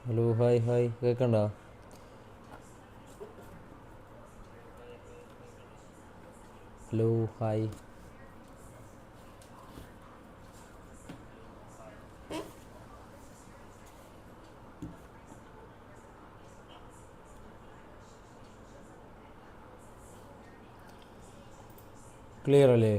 Hello hi hi കേൾക്കണ്ട? Hello hi. Clear അല്ലേ?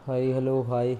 Hi hello hi.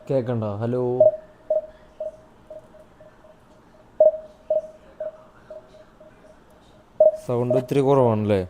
കേൾക്കണ്ട? ഹലോ. സൗണ്ട് ഇത്തിരി കുറവാണല്ലേ?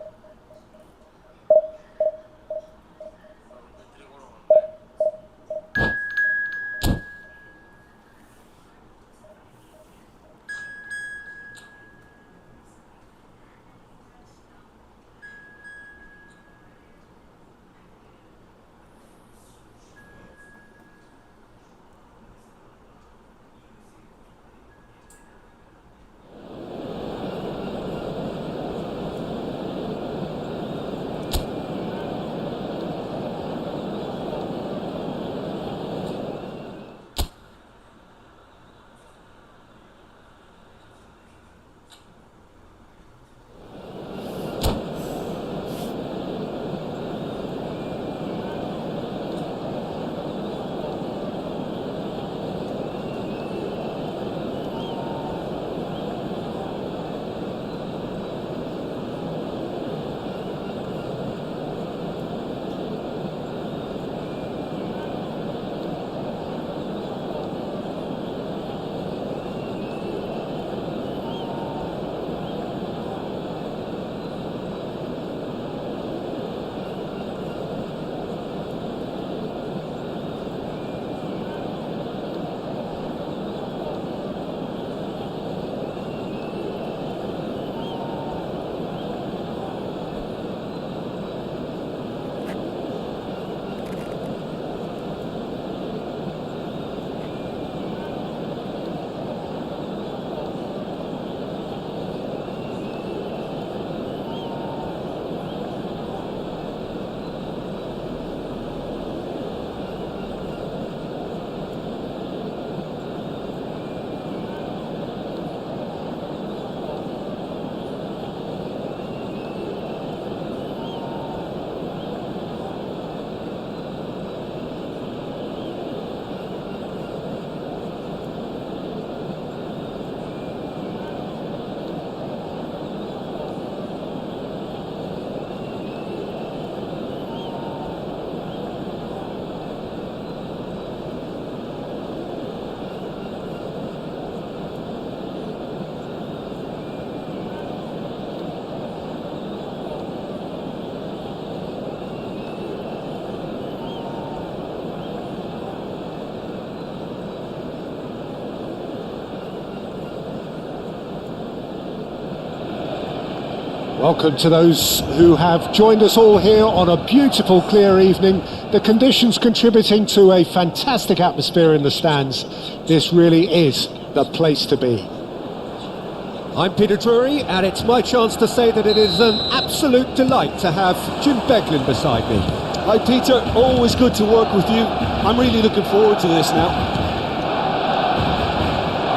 Welcome to those who have joined us all here on a beautiful, clear evening. The conditions contributing to a fantastic atmosphere in the stands. This really is the place to be. I'm Peter Drury, and it's my chance to say that it is an absolute delight to have Jim Beglin beside me. Hi Peter, always good to work with you. I'm really looking forward to this now.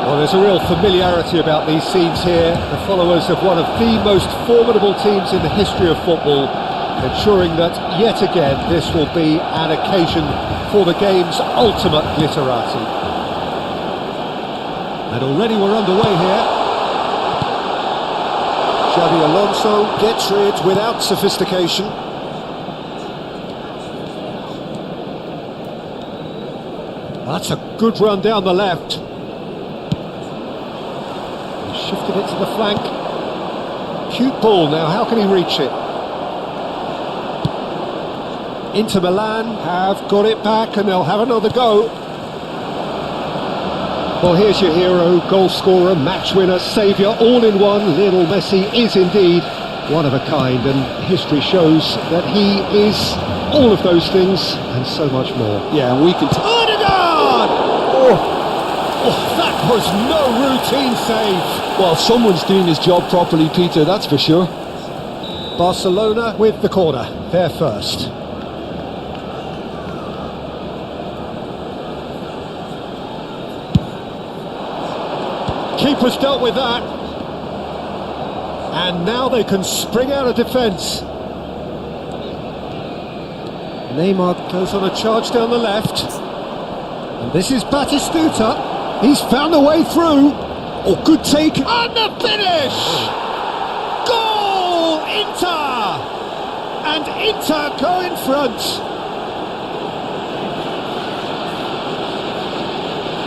Well, there's a real familiarity about these scenes here. The followers of one of the most formidable teams in the history of football, ensuring that yet again this will be an occasion for the game's ultimate glitterati. And already we're underway here. Xabi Alonso gets rid without sophistication. That's a good run down the left. Shifted it to the flank. Cute ball now, how can he reach it? Inter Milan have got it back and they'll have another go. Well, here's your hero, goal scorer, match winner, saviour, all in one. Lionel Messi is indeed one of a kind, and history shows that he is all of those things and so much more. Yeah, and we can... Odegaard! Oh, that was no routine save. Well, someone's doing his job properly, Peter, that's for sure. Barcelona with the corner, they're first. Keeper's dealt with that. And now they can spring out of defence. Neymar goes on a charge down the left. And this is Batistuta. He's found a way through. Oh, good take. And the finish! Goal! Inter! And Inter go in front.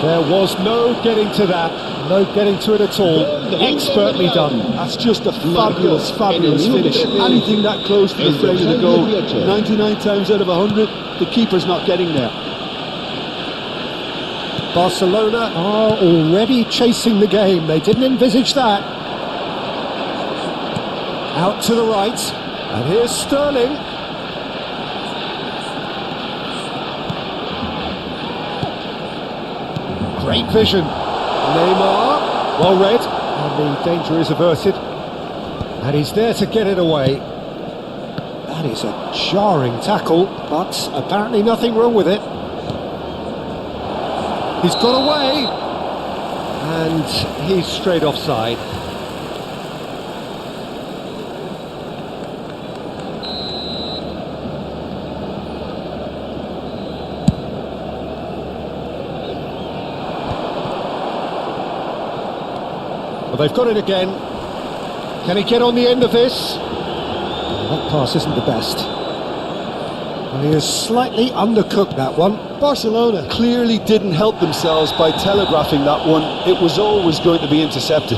There was no getting to that. No getting to it at all. Expertly done. That's just a fabulous, fabulous finish. Anything that close to the frame of the goal, 99 times out of 100, the keeper's not getting there. Barcelona are already chasing the game. They didn't envisage that. Out to the right. And here's Sterling. Great vision. Neymar, well read. And the danger is averted. And he's there to get it away. That is a jarring tackle, but apparently nothing wrong with it. He's got away, and he's straight offside. Well, they've got it again. Can he get on the end of this? That pass isn't the best. Well, he has slightly undercooked that one. Barcelona clearly didn't help themselves by telegraphing that one. It was always going to be intercepted.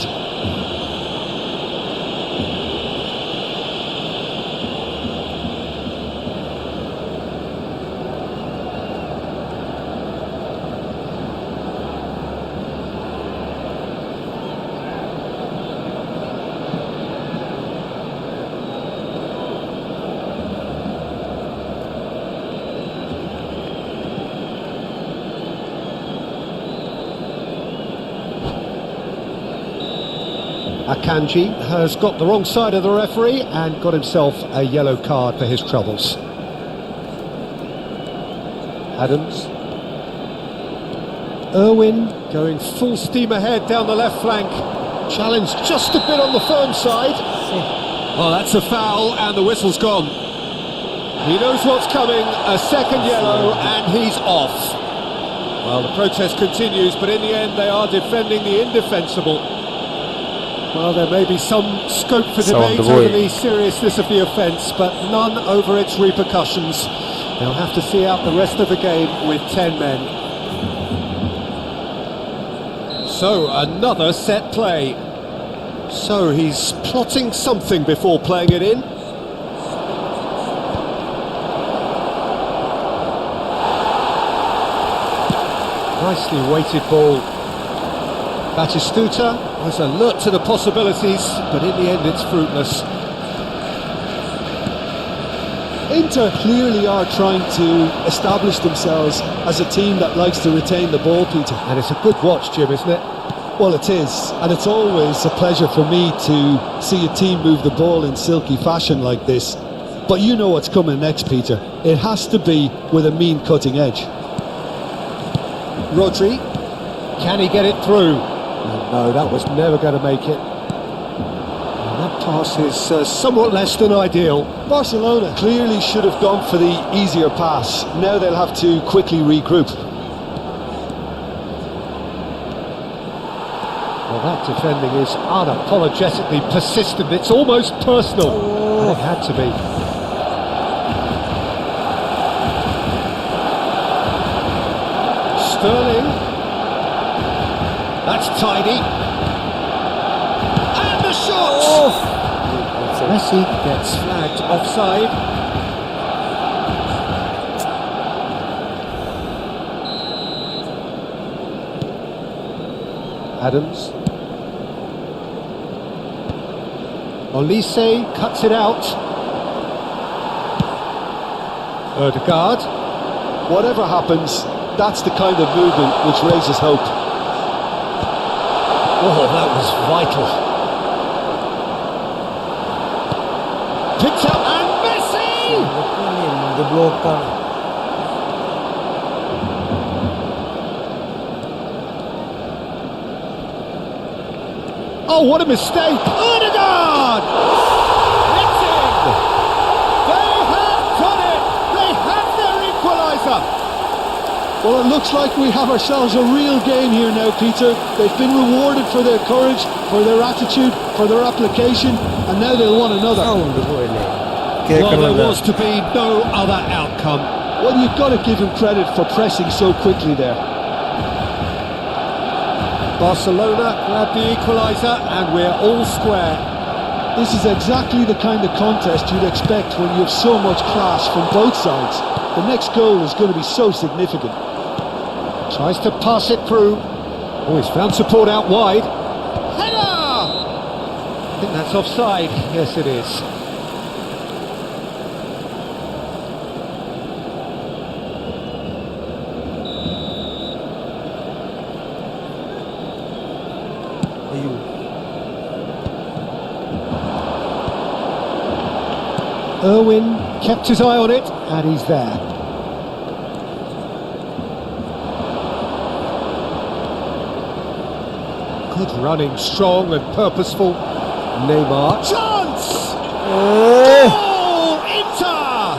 Akanji has got the wrong side of the referee and got himself a yellow card for his troubles. Adams. Irwin going full steam ahead down the left flank. Challenged just a bit on the firm side. Well, that's a foul and the whistle's gone. He knows what's coming, a second yellow and he's off. Well, the protest continues, but in the end they are defending the indefensible. Well, there may be some scope for debate over the seriousness of the offence, but none over its repercussions. They'll have to see out the rest of the game with 10 men. So, another set play. So, he's plotting something before playing it in. Nicely weighted ball. Batistuta was alert to the possibilities, but in the end it's fruitless. Inter clearly are trying to establish themselves as a team that likes to retain the ball, Peter. And it's a good watch, Jim, isn't it? Well, it is, and it's always a pleasure for me to see a team move the ball in silky fashion like this. But you know what's coming next, Peter. It has to be with a mean cutting edge. Rodri, can he get it through? No, that was never going to make it. And that pass is somewhat less than ideal. Barcelona clearly should have gone for the easier pass. Now they'll have to quickly regroup. Well, that defending is unapologetically persistent. It's almost personal. And it had to be. Sterling. That's tidy. And the shot! Oh. Messi gets flagged offside. Adams. Olise cuts it out. Ødegaard. Whatever happens, that's the kind of movement which raises hope. Oh, that was vital. Picked up and Messi! The block. Oh, what a mistake! Ødegaard! It's in! They have got it! They have their equaliser! Well, it looks like we have ourselves a real game here now, Peter. They've been rewarded for their courage, for their attitude, for their application, and now they'll want another. Well, there was to be no other outcome. Well, you've got to give him credit for pressing so quickly there. Barcelona grab the equaliser and we're all square. This is exactly the kind of contest you'd expect when you have so much class from both sides. The next goal is going to be so significant. Tries to pass it through. Oh, he's found support out wide. Header! I think that's offside. Yes, it is. Irwin kept his eye on it, and he's there. Good running, strong and purposeful. Neymar. Chance! Oh, Inter!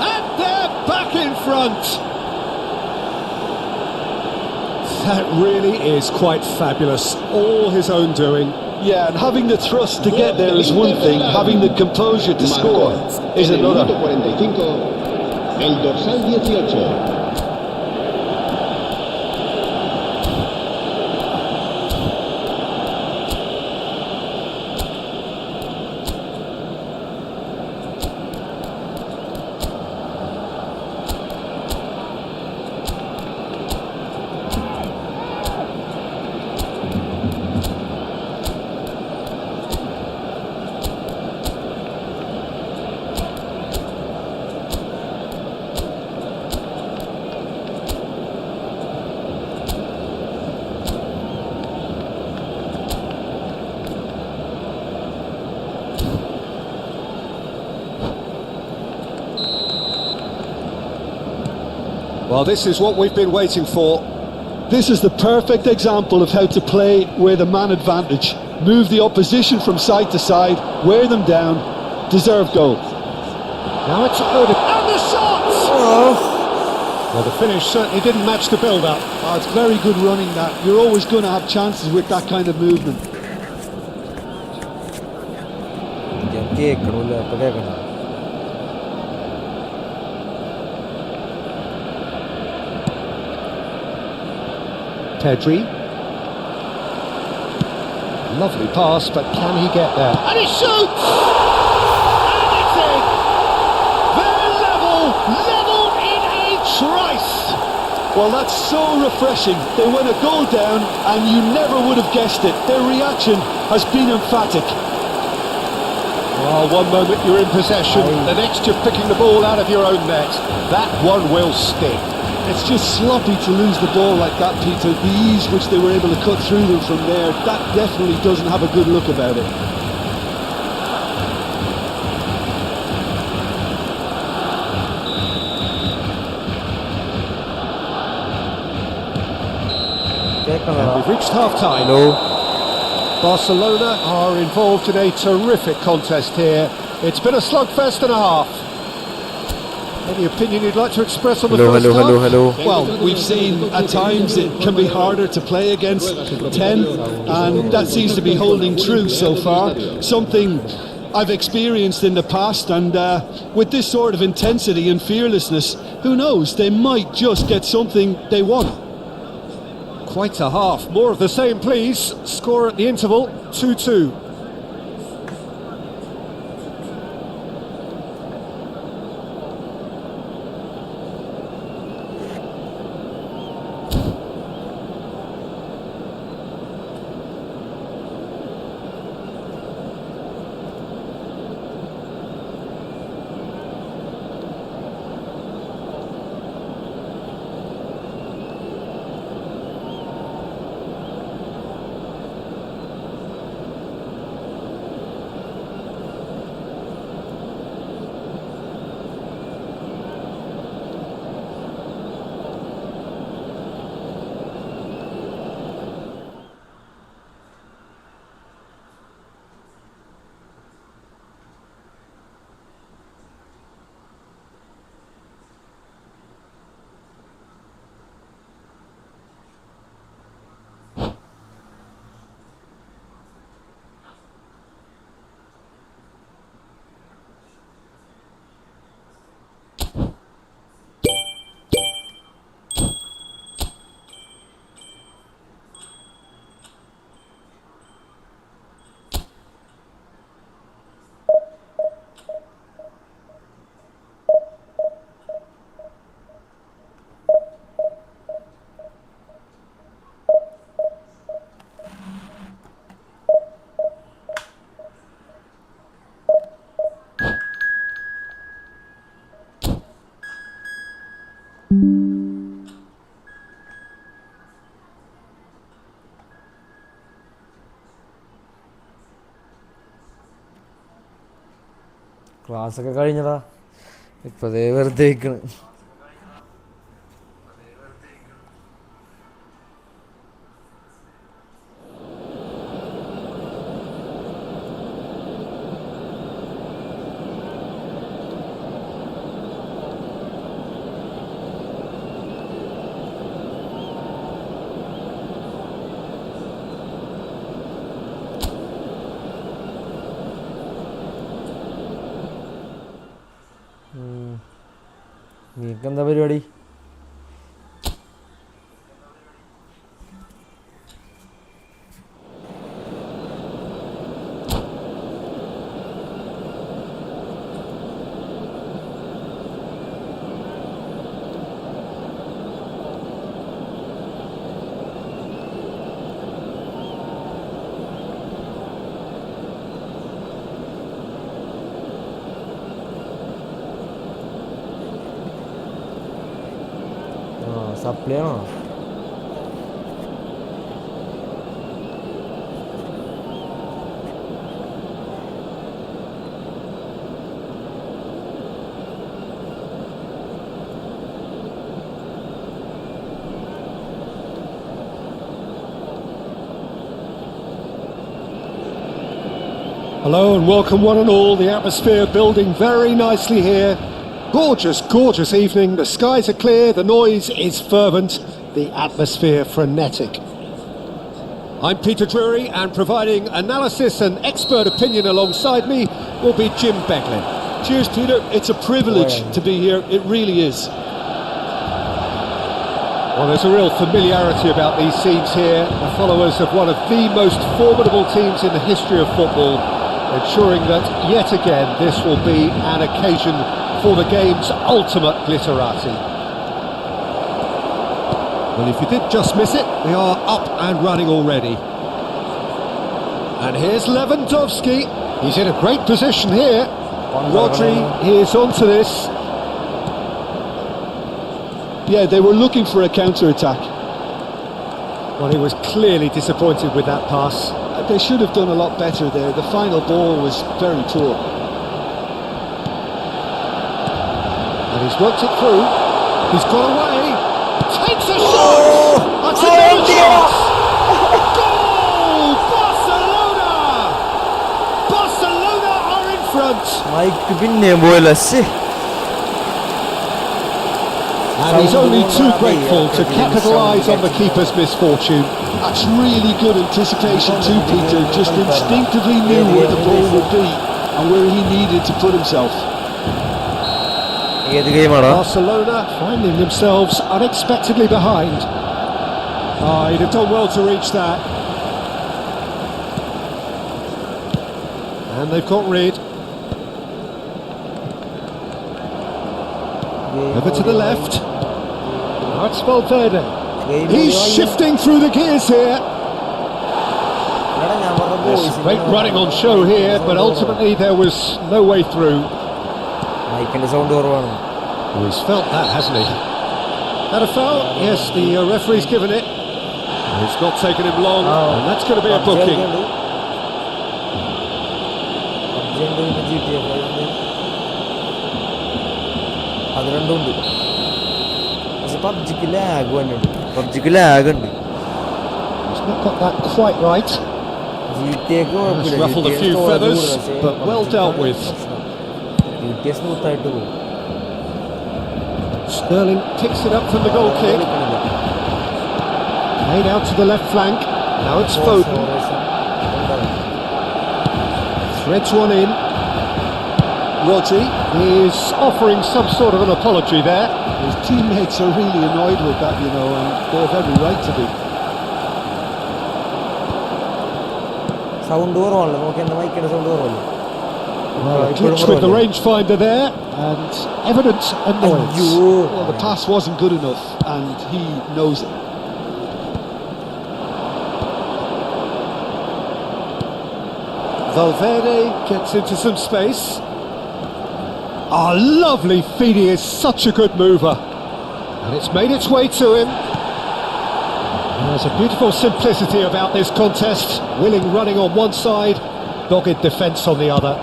And they're back in front. That really is quite fabulous. All his own doing. Yeah, and having the thrust to get there is one thing, having the composure to score is another. El dorsal 18. Well, this is what we've been waiting for. This is the perfect example of how to play with a man advantage. Move the opposition from side to side, wear them down, deserve goal. Now it's Ødegaard. And the shot! Well, the finish certainly didn't match the build-up. Oh, it's very good running that. You're always going to have chances with that kind of movement. Pedri. Lovely pass, but can he get there? And he shoots! And it's in! They're level in a trice! Well, that's so refreshing. They went a goal down and you never would have guessed it. Their reaction has been emphatic. Well, one moment you're in possession, the next you're picking the ball out of your own net. That one will stick. It's just sloppy to lose the ball like that, Peter. The ease which they were able to cut through them from there, that definitely doesn't have a good look about it. We've reached half-time. Hello. Barcelona are involved in a terrific contest here. It's been a slugfest and a half. Any opinion you'd like to express on the first half? Hello. Well, we've seen at times it can be harder to play against 10, and that seems to be holding true so far. Something I've experienced in the past, and with this sort of intensity and fearlessness, who knows, they might just get something they want. Quite a half. More of the same, please. Score at the interval, 2-2. ക്ലാസ്സൊക്കെ കഴിഞ്ഞതാ, ഇപ്പതേ വെറുതെ ഇരിക്കണ്. നിനക്കെന്താ പരിപാടി? സപ്ലി ആണോ? Hello and welcome one and all. The atmosphere building very nicely here. Gorgeous, gorgeous evening. The skies are clear, the noise is fervent, the atmosphere frenetic. I'm Peter Drury, and providing analysis and expert opinion alongside me will be Jim Beglin. Cheers, Peter. It's a privilege to be here. It really is. Well, there's a real familiarity about these scenes here. The followers of one of the most formidable teams in the history of football, ensuring that yet again this will be an occasion for the game's ultimate glitterati. Well, if you did just miss it, we are up and running already. And here's Lewandowski. He's in a great position here. Rodri is onto this. Yeah, they were looking for a counter-attack. Well, he was clearly disappointed with that pass. They should have done a lot better there. The final ball was very poor. And he's worked it through. He's got away. Takes a shot! That's another chance! Goal! Barcelona! Barcelona are in front! Mike pinne boyla si. And he's only too grateful to capitalise on the keeper's misfortune. That's really good anticipation too, Peter. Just instinctively knew where the ball would be and where he needed to put himself. Barcelona finding themselves unexpectedly behind. He'd have done well to reach that. And they've got rid. Over to the left. Now it's Valverde. He's shifting through the gears here. There's great running on show here, but ultimately there was no way through. He's felt that, hasn't he? That a foul? Yes, the referee's given it. It's not taken him long, and that's going to be a booking. He's not got that quite right. He's ruffled a few feathers, but well dealt with. Sterling picks it up from the goal kick. Played out to the left flank. Now it's Foden. Threads one in. Rodri is offering some sort of an apology there. His teammates are really annoyed with that, you know, and they have every right to be. Glitch with the rangefinder there, and evident annoyance. Well, the pass wasn't good enough, and he knows it. Valverde gets into some space. Lovely feed. He is such a good mover. And it's made its way to him. There's a beautiful simplicity about this contest. Willing running on one side, dogged defence on the other.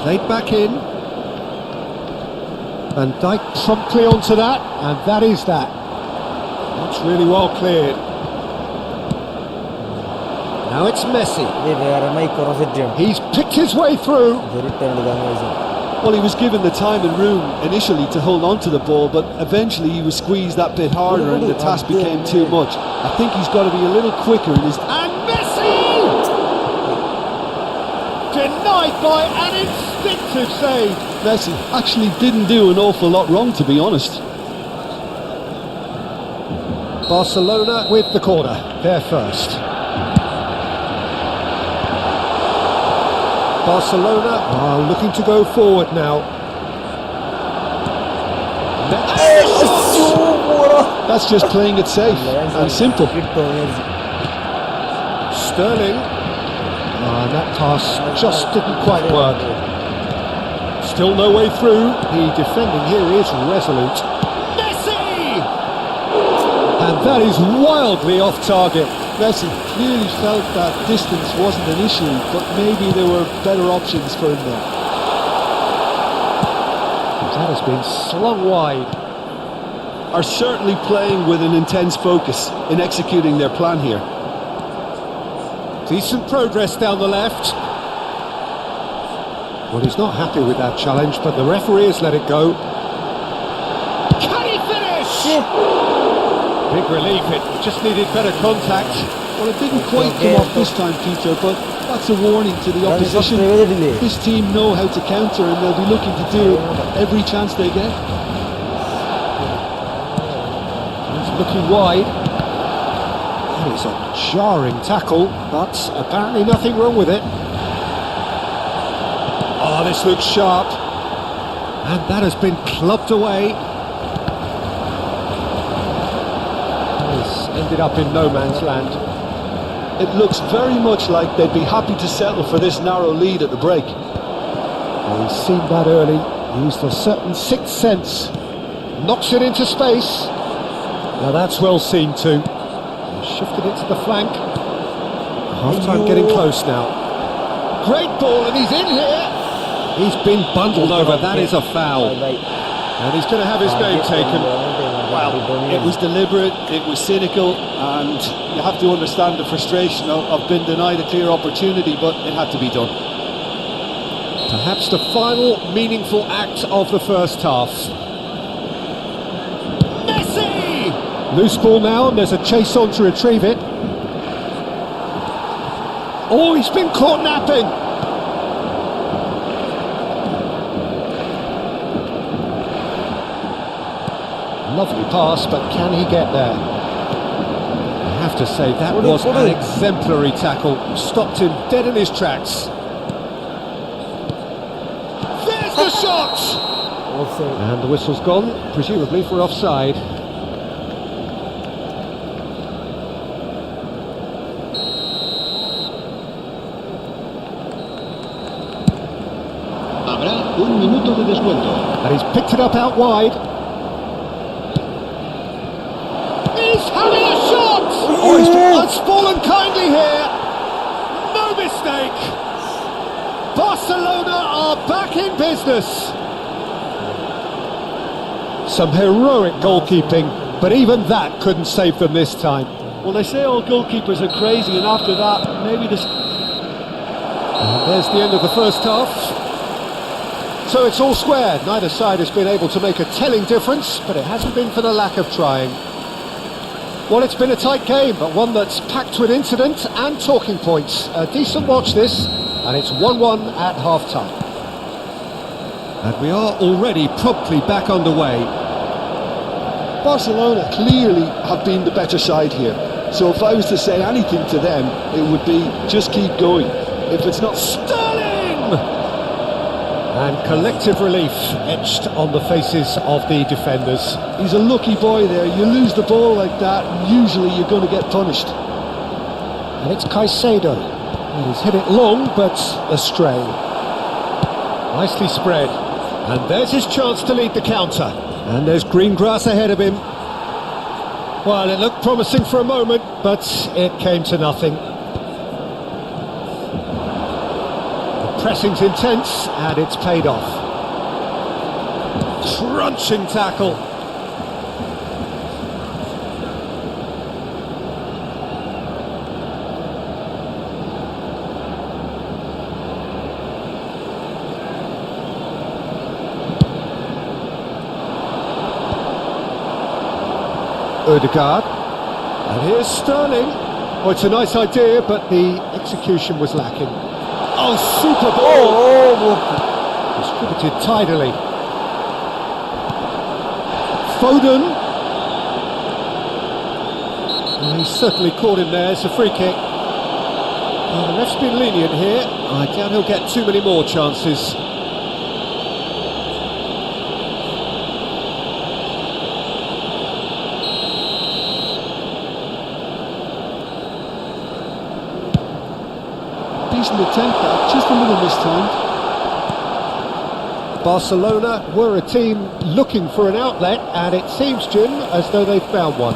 Played back in. Van Dijk promptly onto that, and that is that. That's really well cleared. Now it's Messi. He's picked his way through. Well, he was given the time and room initially to hold on to the ball, but eventually he was squeezed that bit harder and the task became too much. I think he's got to be a little quicker in his... And Messi! Denied by an instinctive save. Messi actually didn't do an awful lot wrong, to be honest. Barcelona with the corner. They're first. Barcelona are looking to go forward now. That's just playing it safe and simple. Sterling. And that pass just didn't quite work. Still no way through. The defending here is resolute. Messi! And that is wildly off target. Messi clearly felt that distance wasn't an issue, but maybe there were better options for him there. That has been slung wide. Are certainly playing with an intense focus in executing their plan here. Decent progress down the left. Well, he's not happy with that challenge, but the referee has let it go. Can he finish? Big relief, it just needed better contact. Well, it didn't quite come off this time, Peter, but that's a warning to the opposition. This team know how to counter, and they'll be looking to do it every chance they get. He's looking wide. That is a jarring tackle, but apparently nothing wrong with it. Oh, this looks sharp. And that has been clubbed away. This ended up in no man's land. it looks very much like they'd be happy to settle for this narrow lead at the break. Well, he's seen that early, used a certain sixth sense, knocks it into space. Now that's well seen too. He's shifted it to the flank. Half-time getting close now. Great ball, and he's in here. He's been bundled over, that is a foul. And he's going to have his name taken. Well, it was deliberate, it was cynical, and you have to understand the frustration of being denied a clear opportunity, but it had to be done. Perhaps the final meaningful act of the first half. Messi! Loose ball now, and there's a chase on to retrieve it. Oh, he's been caught napping! Lovely pass, but can he get there? I have to say, that was an exemplary tackle. Stopped him dead in his tracks. There's the shot! And the whistle's gone, presumably for offside. Habrá un minuto de descuento. And he's picked it up out wide. He's having a shot! Oh, it's fallen kindly here. No mistake. Barcelona are back in business. Some heroic goalkeeping, but even that couldn't save them this time. Well, they say all goalkeepers are crazy, and after that, maybe this... And there's the end of the first half. So it's all square. Neither side has been able to make a telling difference, but it hasn't been for the lack of trying. Well, it's been a tight game, but one that's packed with incident and talking points. A decent watch this, and it's 1-1 at half-time. And we are already promptly back underway. Barcelona clearly have been the better side here. So if I was to say anything to them, it would be just keep going. If it's not... Sterling! And collective relief etched on the faces of the defenders. He's a lucky boy there. You lose the ball like that, and usually you're going to get punished. And it's Caicedo. And he's hit it long, but astray. Nicely spread. And there's his chance to lead the counter. And there's green grass ahead of him. Well, it looked promising for a moment, but it came to nothing. Pressing's intense, and it's paid off. Crunching tackle. Ødegaard. And here's Sterling. Oh, it's a nice idea, but the execution was lacking. Oh, super ball! Distributed tidily. Foden. And he's certainly caught him there. It's a free kick. Well, the ref's been lenient here. I doubt he'll get too many more chances. Decent attempt there, just a little mistimed. Barcelona were a team looking for an outlet, and it seems, Jim, as though they've found one.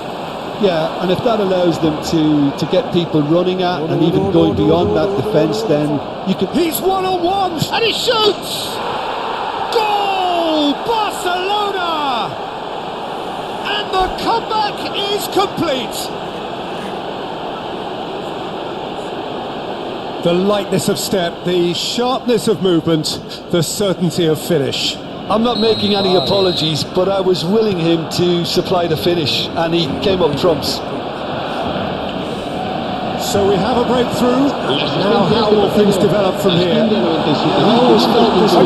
Yeah, and if that allows them to get people running at and even going beyond that defence, then you could... He's one-on-one, and he shoots! Goal! Barcelona! And the comeback is complete! The lightness of step, the sharpness of movement, the certainty of finish. I'm not making any apologies, but I was willing him to supply the finish, and he came up trumps. So we have a breakthrough. Now how will things develop from here? I always felt there was a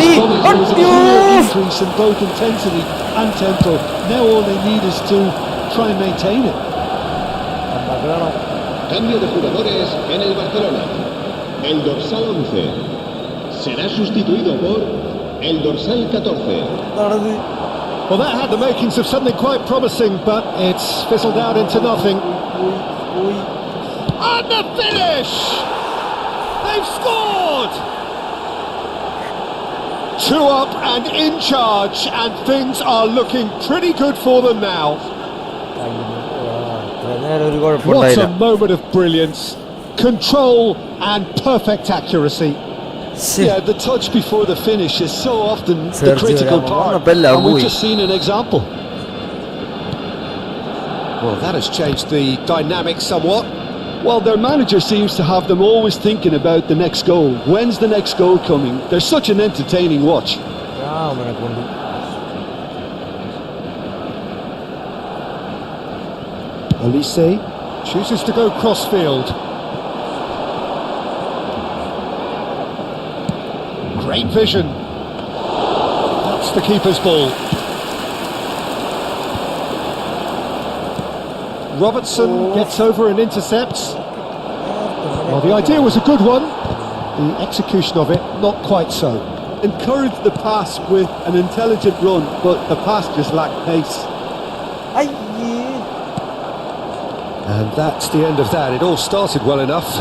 clear increase in both intensity and tempo. Now all they need is to try and maintain it. Cambio de jugadores en el Barcelona. El dorsal 11 será sustituido por el dorsal 14. Well, that had the makings of something quite promising, but it's fizzled out into nothing. And the finish! They've scored! 2 up and in charge, and things are looking pretty good for them now. What a moment of brilliance, control and perfect accuracy. Yeah, the touch before the finish is so often the Sergio critical Ramos, part, una bella and we've lui. just seen an example. Well, that has changed the dynamic somewhat. Well, their manager seems to have them always thinking about the next goal. When's the next goal coming? They're such an entertaining watch. Olise chooses to go crossfield. Great vision. That's the keeper's ball. Robertson gets over and intercepts. Well, the idea was a good one. The execution of it, not quite so. Encourage the pass with an intelligent run, but the pass just lacked pace. And that's the end of that. It all started well enough.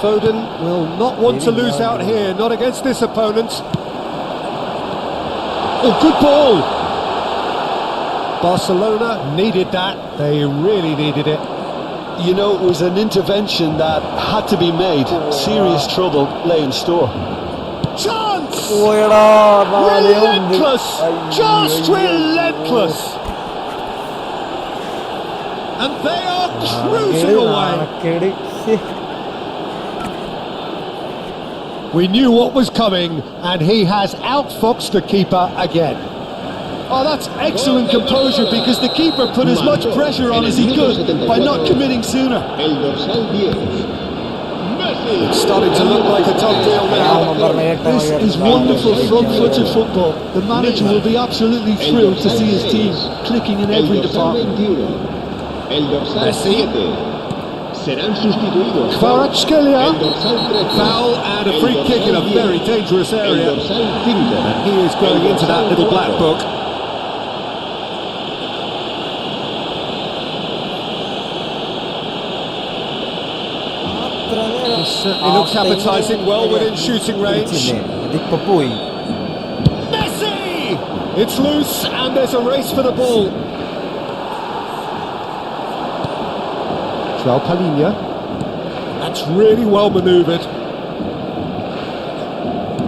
Foden will not want to lose out here, not against this opponent. Oh, good ball! Barcelona needed that. They really needed it. You know, it was an intervention that had to be made. Serious trouble lay in store. Chance! Relentless! Just relentless! And they are cruising away. We knew what was coming, and he has outfoxed the keeper again. Oh, that's excellent composure, because the keeper put as much pressure on as he could by not committing sooner. El dorsal 10. It's starting to look like a done deal now. This is wonderful front-footed football. The manager will be absolutely thrilled to see his team clicking in every department. El dorsal Messi. 7. Serán sustituidos. Kvaratskhelia. El dorsal 13. Foul and a free kick in a very dangerous El area. dorsal 5. And he is going into that little black book. He certainly looks appetising, well within shooting range. Messi! It's loose and there's a race for the ball. João Palhinha. That's really well manoeuvred.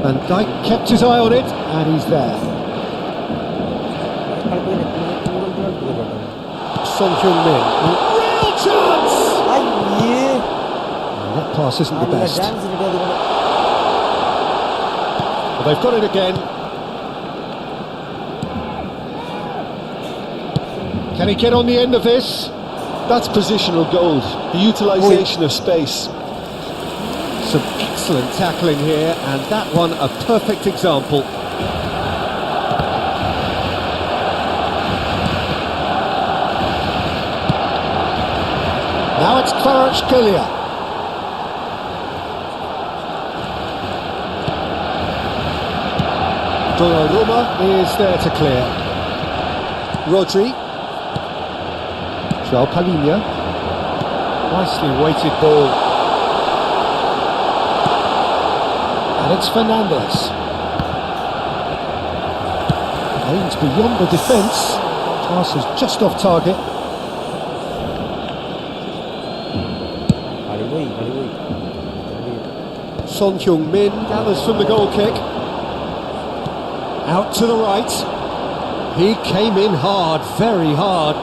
Van Dijk kept his eye on it and he's there. Son Heung-min. Real chance! That pass isn't the best. Well, they've got it again. Can he get on the end of this? That's positional gold, the utilisation of space. Some excellent tackling here, and that one a perfect example. Now it's Kvaratskhelia. Donnarumma is there to clear. Rodri. João Palhinha. Nicely weighted ball. And it's Fernandes. Aims beyond the defence. Pass is just off target. Son Heung-min gathers from the goal kick. Out to the right. He came in hard, very hard.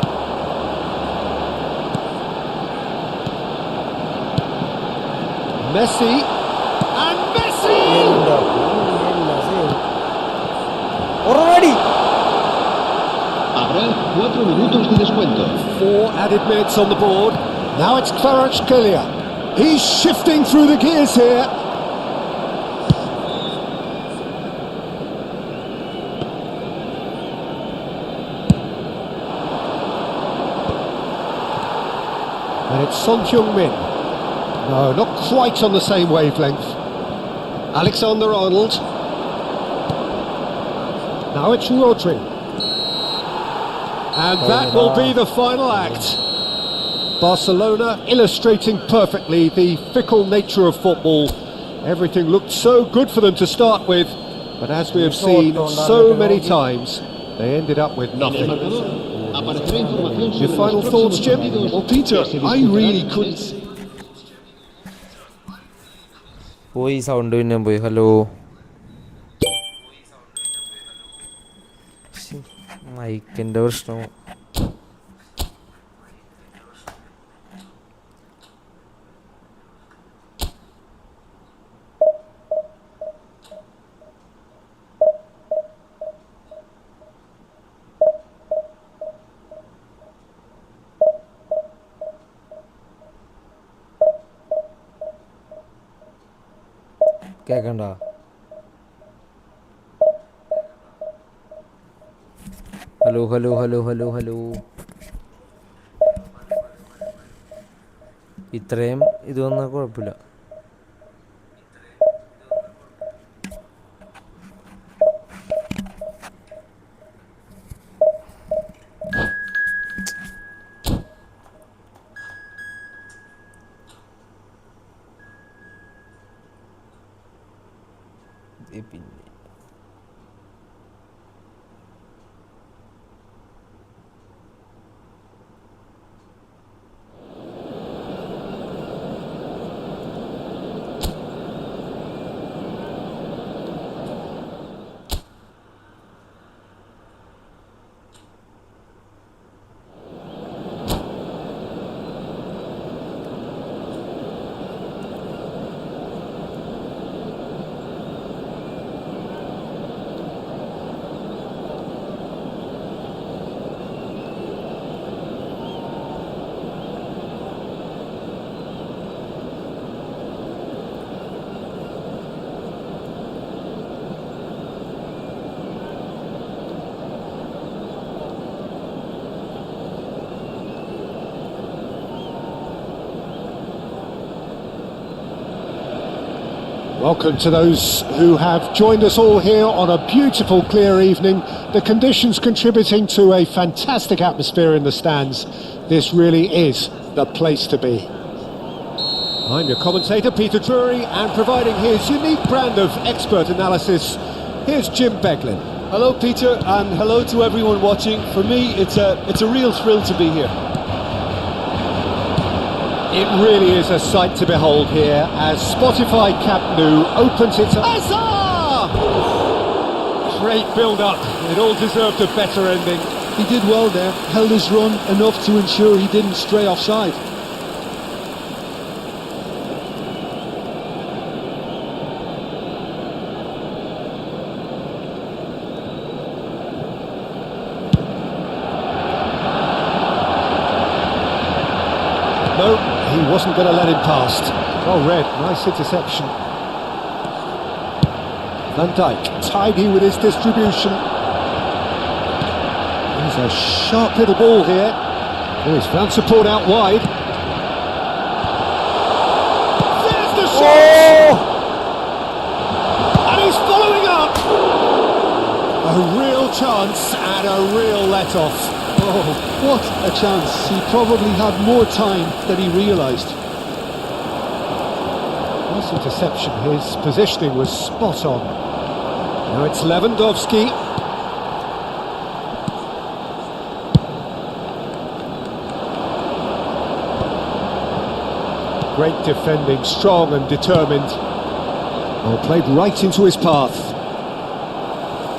Messi. And Messi! Habrá 4 minutos de descuento. 4 added minutes on the board. Now it's Kvaratskhelia. He's shifting through the gears here. And it's Son Heung-min. No, not quite on the same wavelength. Alexander-Arnold. Now it's Rodri. And that will be the final act. Barcelona illustrating perfectly the fickle nature of football. Everything looked so good for them to start with, but as we have seen so many times, they ended up with nothing. Your final thoughts, Jim? Well, Peter, I really couldn't see. പോയി sound പിന്നെ പോയി. Hello മൈക്കിൻ്റെ പ്രശ്നം. കേക്കണ്ട? Hello hello hello hello hello. ഇത്രയും ഇതൊന്നും കുഴപ്പമില്ല. പിന്നെ Welcome to those who have joined us all here on a beautiful clear evening. The conditions contributing to a fantastic atmosphere in the stands. This really is the place to be. I'm your commentator Peter Drury, and providing his unique brand of expert analysis, here's Jim Beglin. Hello, Peter, and hello to everyone watching. For me, it's a real thrill to be here. It really is a sight to behold here as Spotify Camp Nou opens its... Hazard! Great build-up. It all deserved a better ending. He did well there, held his run enough to ensure he didn't stray offside. No, he wasn't going to let him past. Well read, nice interception. Van Dijk, tidy with his distribution. He's a sharp little ball here. Oh, he's found support out wide. There's the shot! And he's following up! A real chance and a real let-off. Oh, what a chance. He probably had more time than he realised. Nice interception. His positioning was spot on. Now it's Lewandowski. Great defending, strong and determined. Well, played right into his path.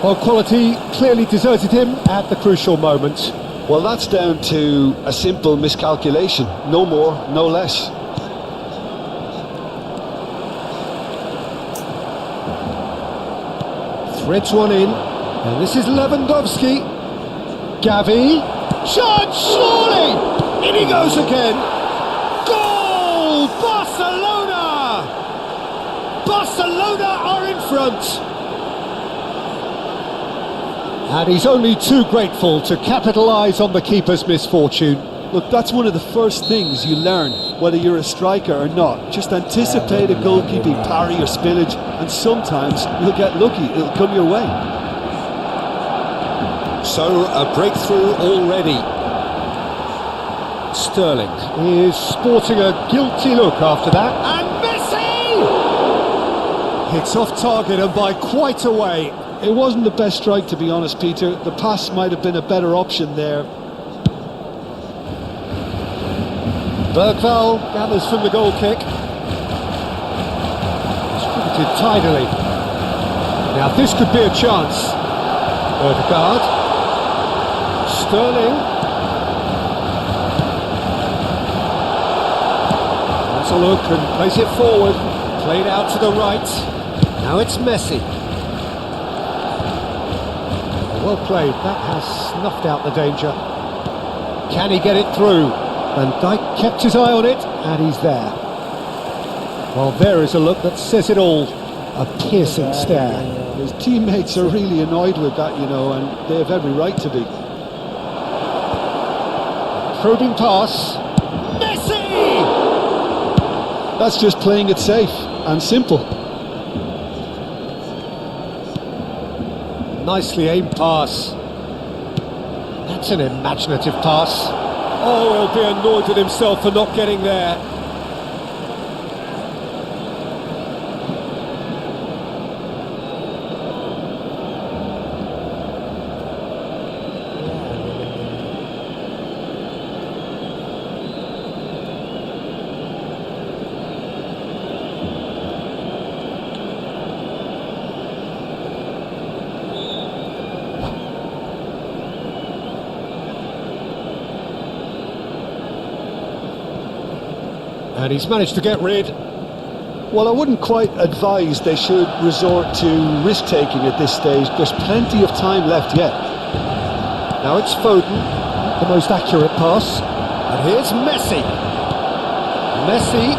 Well, quality clearly deserted him at the crucial moment. Well, that's down to a simple miscalculation. No more, no less. Threads one in. And this is Lewandowski. Gavi. Shot, surely! In he goes again. Goal! Barcelona! Barcelona are in front. And he's only too grateful to capitalise on the keeper's misfortune. Look, that's one of the first things you learn, whether you're a striker or not. Just anticipate a goalkeeping parry or spillage, and sometimes you'll get lucky, it'll come your way. So, a breakthrough already. Sterling is sporting a guilty look after that. And Messi! It's off target and by quite a way. It wasn't the best strike, to be honest, Peter. The pass might have been a better option there. Bergvall gathers from the goal kick. Distributed tidily. Now this could be a chance. Odegaard. Sterling. That's a look and plays it forward. Played out to the right. Now it's Messi. Well played. That has snuffed out the danger. Can he get it through? Van Dijk kept his eye on it, and he's there. Well, there is a look that says it all. A piercing stare. His teammates are really annoyed with that, you know, and they have every right to be. Probing pass. Messi! That's just playing it safe and simple. Nicely aimed pass. That's an imaginative pass. Oh, he'll be annoyed with himself for not getting there. And he's managed to get rid. Well, I wouldn't quite advise they should resort to risk-taking at this stage. There's plenty of time left yet. Now it's Foden, the most accurate pass. And here's Messi. Messi.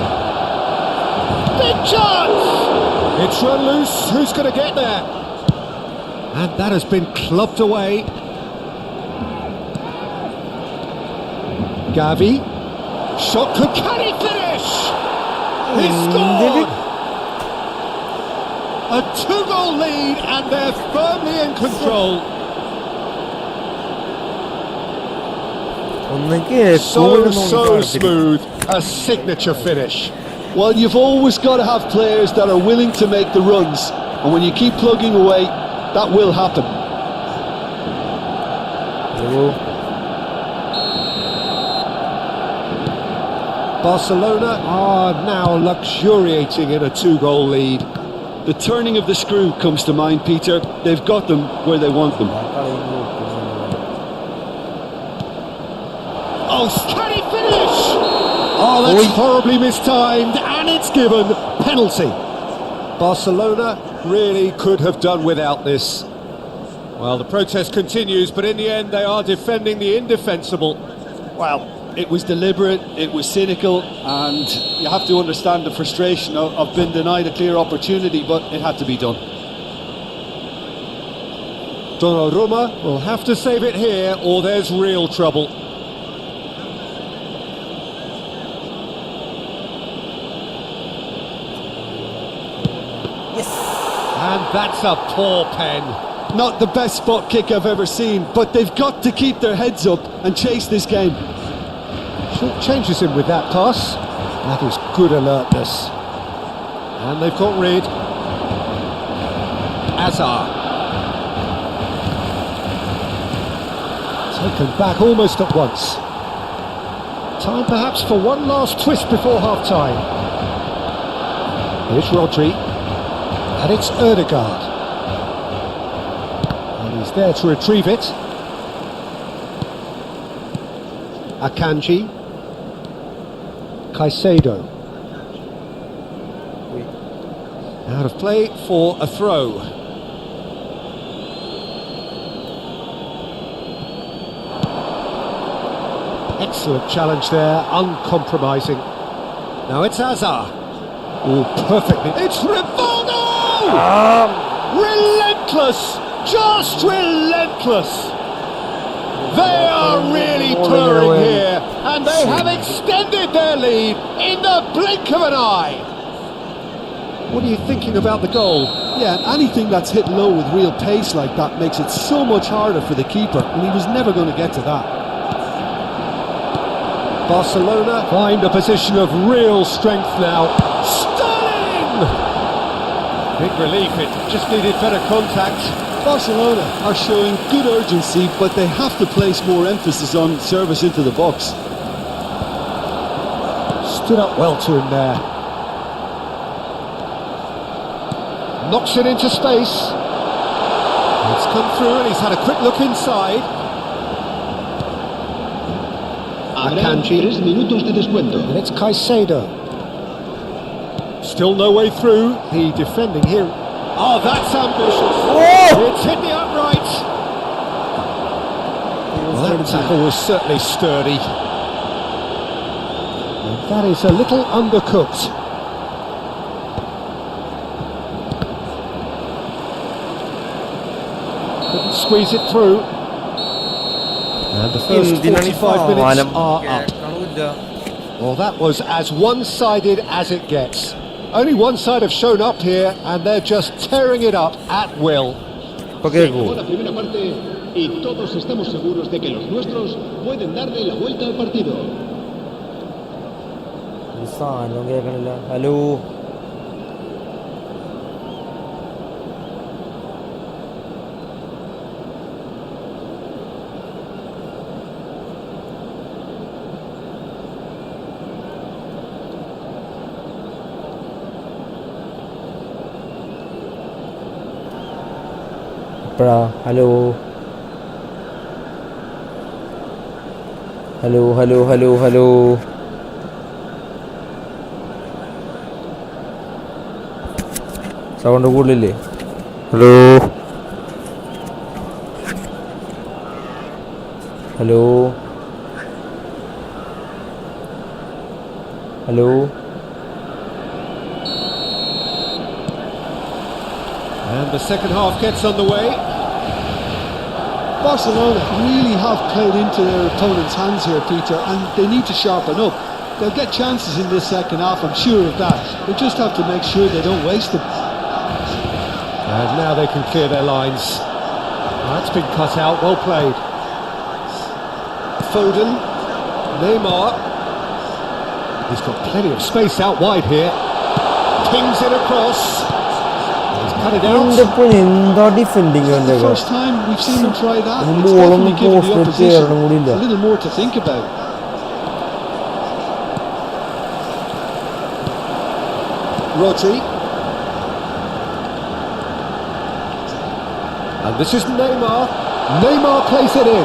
Big chance! It's run loose. Who's going to get there? And that has been clubbed away. Gavi. Shot could... Can he finish? He scored! A 2-goal lead and they're firmly in control. So smooth. A signature finish. Well, you've always got to have players that are willing to make the runs. And when you keep plugging away, that will happen. Barcelona are now luxuriating in a 2-goal lead. The turning of the screw comes to mind, Peter. They've got them where they want them. Oh, can he finish? Oh, that's horribly mistimed, and it's given penalty. Barcelona really could have done without this. Well, the protest continues, but in the end they are defending the indefensible. Well, it was deliberate, it was cynical, and you have to understand the frustration of being denied a clear opportunity, but it had to be done. Donnarumma will have to save it here, or there's real trouble. Yes. And that's a poor pen. Not the best spot kick I've ever seen, but they've got to keep their heads up and chase this game. Short changes him with that pass. That is good alertness. And they've got rid. Hazard. Taken back almost at once. Time perhaps for one last twist before half-time. Here's Rodri. And it's Odegaard. And he's there to retrieve it. Akanji. Caicedo. Out of play for a throw. Excellent challenge there, uncompromising. Now it's Hazard. Oh, perfectly. It's Rivaldo! Relentless! Just relentless! They are really purring here, and they have extended their lead in the blink of an eye. What are you thinking about the goal? Yeah, and anything that's hit low with real pace like that makes it so much harder for the keeper, and he was never going to get to that. Barcelona find a position of real strength now. Stunning! Big relief, it just needed better contact. Barcelona are showing good urgency, but they have to place more emphasis on service into the box. Stood up well to him there. Knocks it into space. It's come through and he's had a quick look inside. Akanji. 3 minutos de descuento. And it's Caicedo. Still no way through. The defending here. Oh, that's ambitious. Oh! It's hit the upright. Well, that tackle was certainly sturdy. And that is a little undercooked. Couldn't squeeze it through. And the first 45 minutes are up. Well, that was as one-sided as it gets. Only one side have shown up here, and they're just tearing it up at will. Okay, Acabó la primera parte y todos estamos seguros de que los nuestros pueden darle la vuelta al partido. Hello. Hello. Hello. Sound കൂടുതലില്ലേ? Hello. And the second half gets underway. Barcelona really have played into their opponent's hands here, Peter, and they need to sharpen up. They'll get chances in this second half, I'm sure of that. They just have to make sure they don't waste them. And now they can clear their lines. That's been cut out, well played. Foden, Neymar. He's got plenty of space out wide here. Pings it across. He's cut it out. Defending The first time we've seen them try that. It's definitely given the opposition a little more to think about. Rodri. And this is Neymar. Neymar plays it in.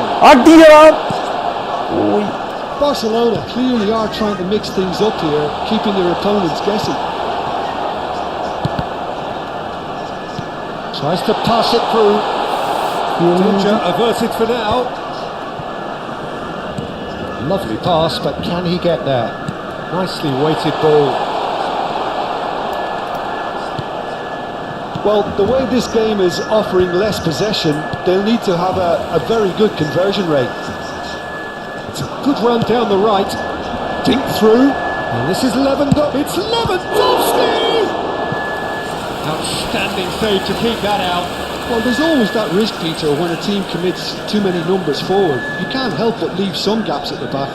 Barcelona clearly are trying to mix things up here, keeping their opponents guessing. Tries to pass it through. Danger averted for now. Lovely pass, but can he get there? Nicely weighted ball. Well, the way this game is offering less possession, they'll need to have a very good conversion rate. It's a good run down the right. Dink through. And this is Lewandowski. It's Lewandowski! Outstanding save to keep that out. Well, there's always that risk, Peter, when a team commits too many numbers forward. You can't help but leave some gaps at the back.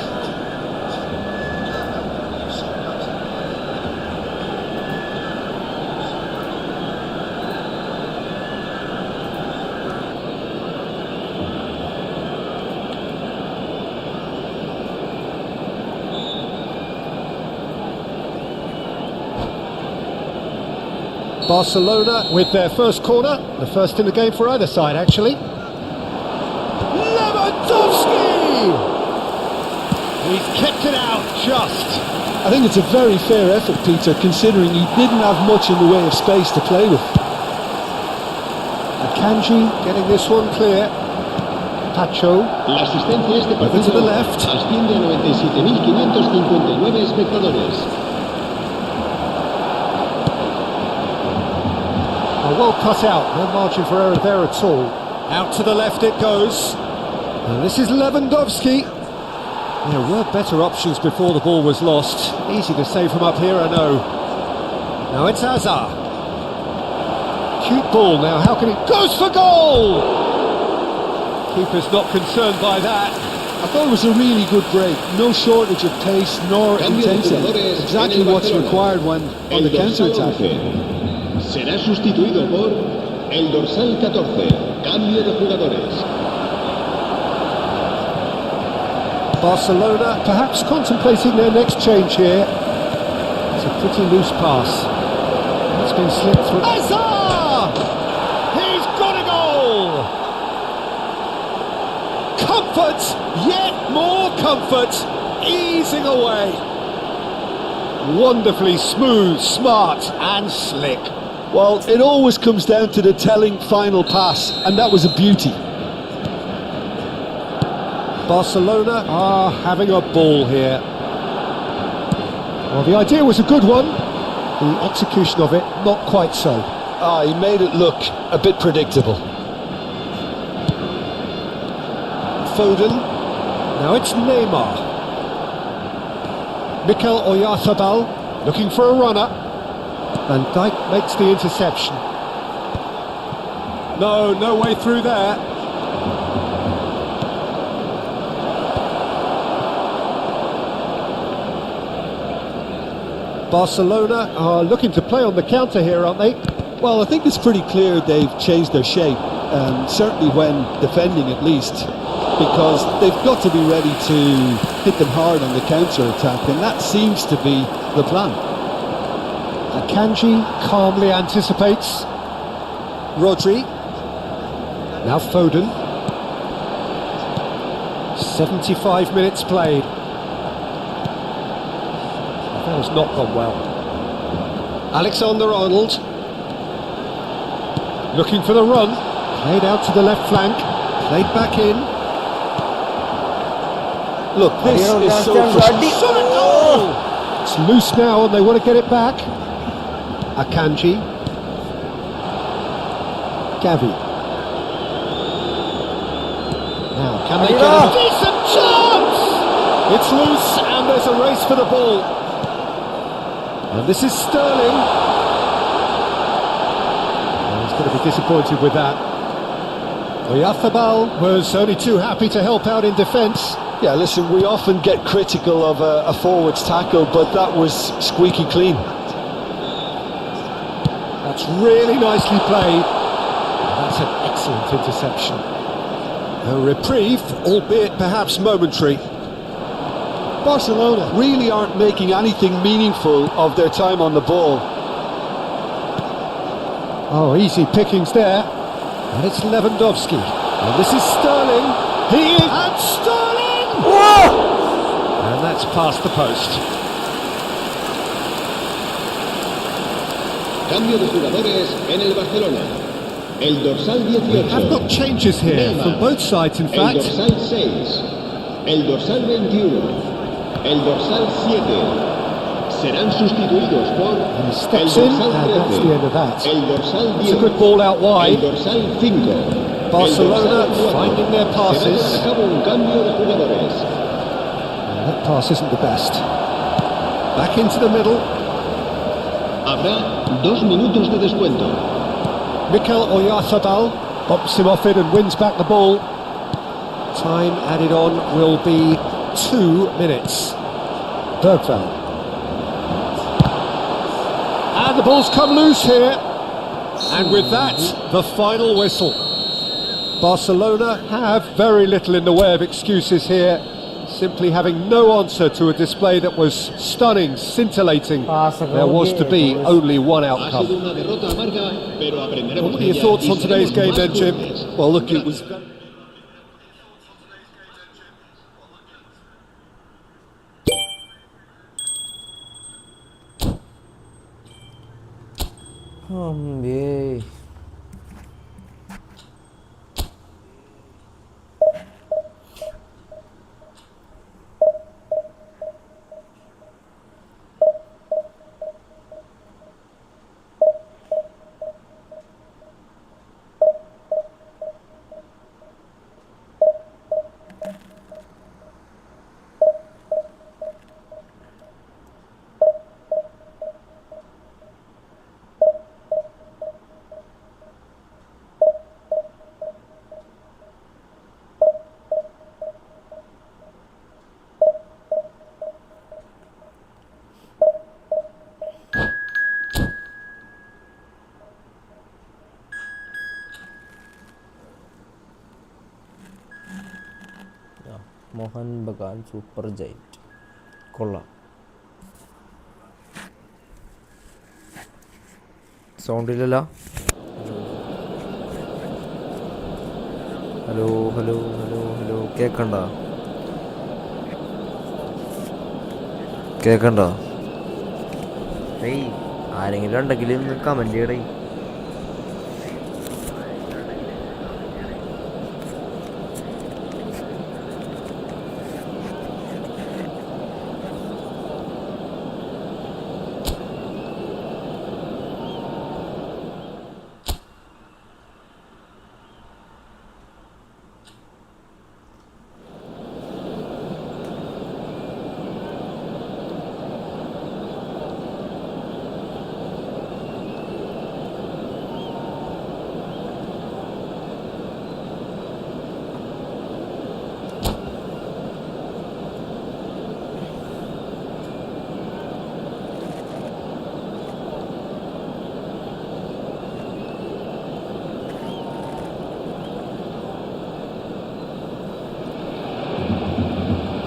Barcelona with their first corner, the first in the game for either side actually. Lewandowski! He's kept it out just. I think it's a very fair effort, Peter, considering he didn't have much in the way of space to play with. Akanji getting this one clear. Pacho. La asistencia este Over to the left. asciende a 97.559 espectadores. Well cut out, no margin for error there at all. Out to the left it goes. And this is Lewandowski. There were better options before the ball was lost. Easy to save from up here, I know. Now it's Hazard. Cute ball now, how can he... Goes for goal! Keeper's not concerned by that. I thought it was a really good break. No shortage of pace nor intensity. Exactly what's required when on the counter-attack. Será sustituido por el dorsal 14. Cambio de jugadores. Barcelona perhaps contemplating their next change here. It's a pretty loose pass. It's been slipped through. Azar! He's got a goal! Comfort, yet more comfort, easing away. Wonderfully smooth, smart and slick. Well, it always comes down to the telling final pass, and that was a beauty. Barcelona are having a ball here. Well, the idea was a good one. The execution of it, not quite so. He made it look a bit predictable. Foden. Now it's Neymar. Mikel Oyarzabal looking for a runner. Van Dijk makes the interception. No way through there. Barcelona are looking to play on the counter here, aren't they? Well, I think it's pretty clear they've changed their shape, certainly when defending at least, because they've got to be ready to hit them hard on the counter-attack, and that seems to be the plan. Akanji calmly anticipates. Rodri. Now Foden. 75 minutes played. That has not gone well. Alexander-Arnold. Looking for the run. Played out to the left flank. Played back in. Look, this is so frustrating. It's loose now and they want to get it back. Akanji. Gavi. Now, can they get a decent chance? It's loose and there's a race for the ball. And this is Sterling. Oh, he's going to be disappointed with that. Oyarzabal was only too happy to help out in defence. Yeah, listen, we often get critical of a forward's tackle, but that was squeaky clean. That's really nicely played. That's an excellent interception. A reprieve, albeit perhaps momentary. Barcelona really aren't making anything meaningful of their time on the ball. Oh, easy pickings there. And it's Lewandowski. And this is Sterling. He is... And Sterling! Whoa! And that's past the post. Cambio de jugadores en el Barcelona. El dorsal 18. I've got changes here Neymar. from both sides, in El fact. dorsal 6. El dorsal 21. El dorsal 7. Serán sustituidos por He el steps in, dorsal and that's 13. the end of that. El dorsal 10. It's a good ball out El wide. dorsal 5. Barcelona El dorsal 4. finding their passes. Se va a llevar a cabo un cambio de jugadores. And that pass isn't the best. Back into the middle. Habrá 2 minutos de descuento. Mikel Oyarzabal bumps him off it and wins back the ball. Time added on will be 2 minutes. Bergvall. And the ball's come loose here. And with that, the final whistle. Barcelona have very little in the way of excuses here, simply having no answer to a display that was stunning, scintillating. There was to be only one outcome. What are your thoughts on today's game then, Jim? Well, look, it was... Yay. Mohun Bagan super giant. കൊള്ളാം. സൗണ്ടില്ലല്ലോ. Hello hello hello hello കേൾക്കണ്ട? ഏയ് ആരെങ്കിലും ഉണ്ടെങ്കിൽ ഇന്ന് comment ചെയ്യടേ.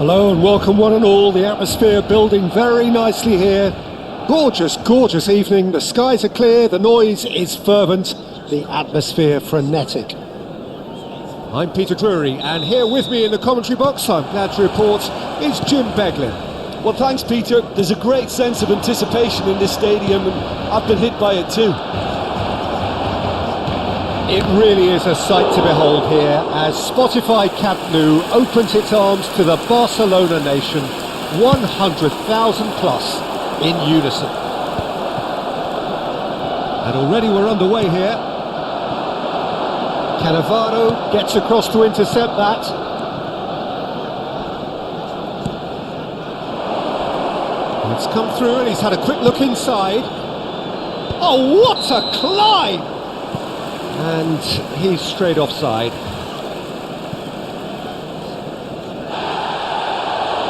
Hello and welcome one and all. The atmosphere building very nicely here. Gorgeous, gorgeous evening. The skies are clear, the noise is fervent, the atmosphere frenetic. I'm Peter Drury, and here with me in the commentary box, I'm glad to report, is Jim Beglin. Well, thanks, Peter. There's a great sense of anticipation in this stadium, and I've been hit by it too. It really is a sight to behold here as Spotify Camp Nou opens its arms to the Barcelona nation, 100,000 plus in unison. And already we're underway here. Cannavaro gets across to intercept that. It's come through and he's had a quick look inside. Oh, what a climb! And he's straight offside.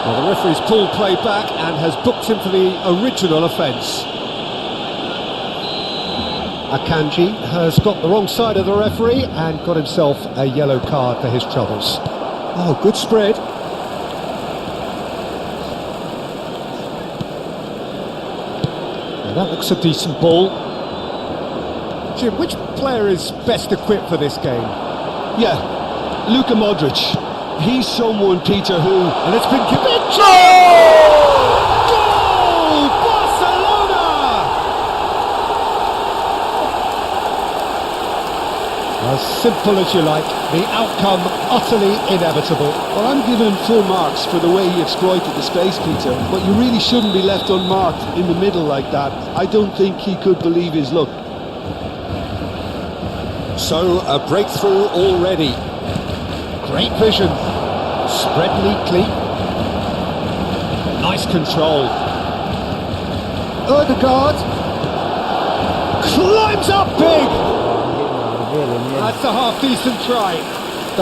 Well, the referee's pulled play back and has booked him for the original offence. Akanji has got the wrong side of the referee and got himself a yellow card for his troubles. Oh, good spread. And that looks a decent ball. Jim, which player is best equipped for this game? Yeah, Luka Modric. He's someone, Peter, who... And it's been given... Goal! Barcelona! As simple as you like, the outcome utterly inevitable. Well, I'm giving him full marks for the way he exploited the space, Peter, but you really shouldn't be left unmarked in the middle like that. I don't think he could believe his luck. So, a breakthrough already. Great vision. Spread neatly. Nice control. Ødegaard climbs up big. That's a half-decent try.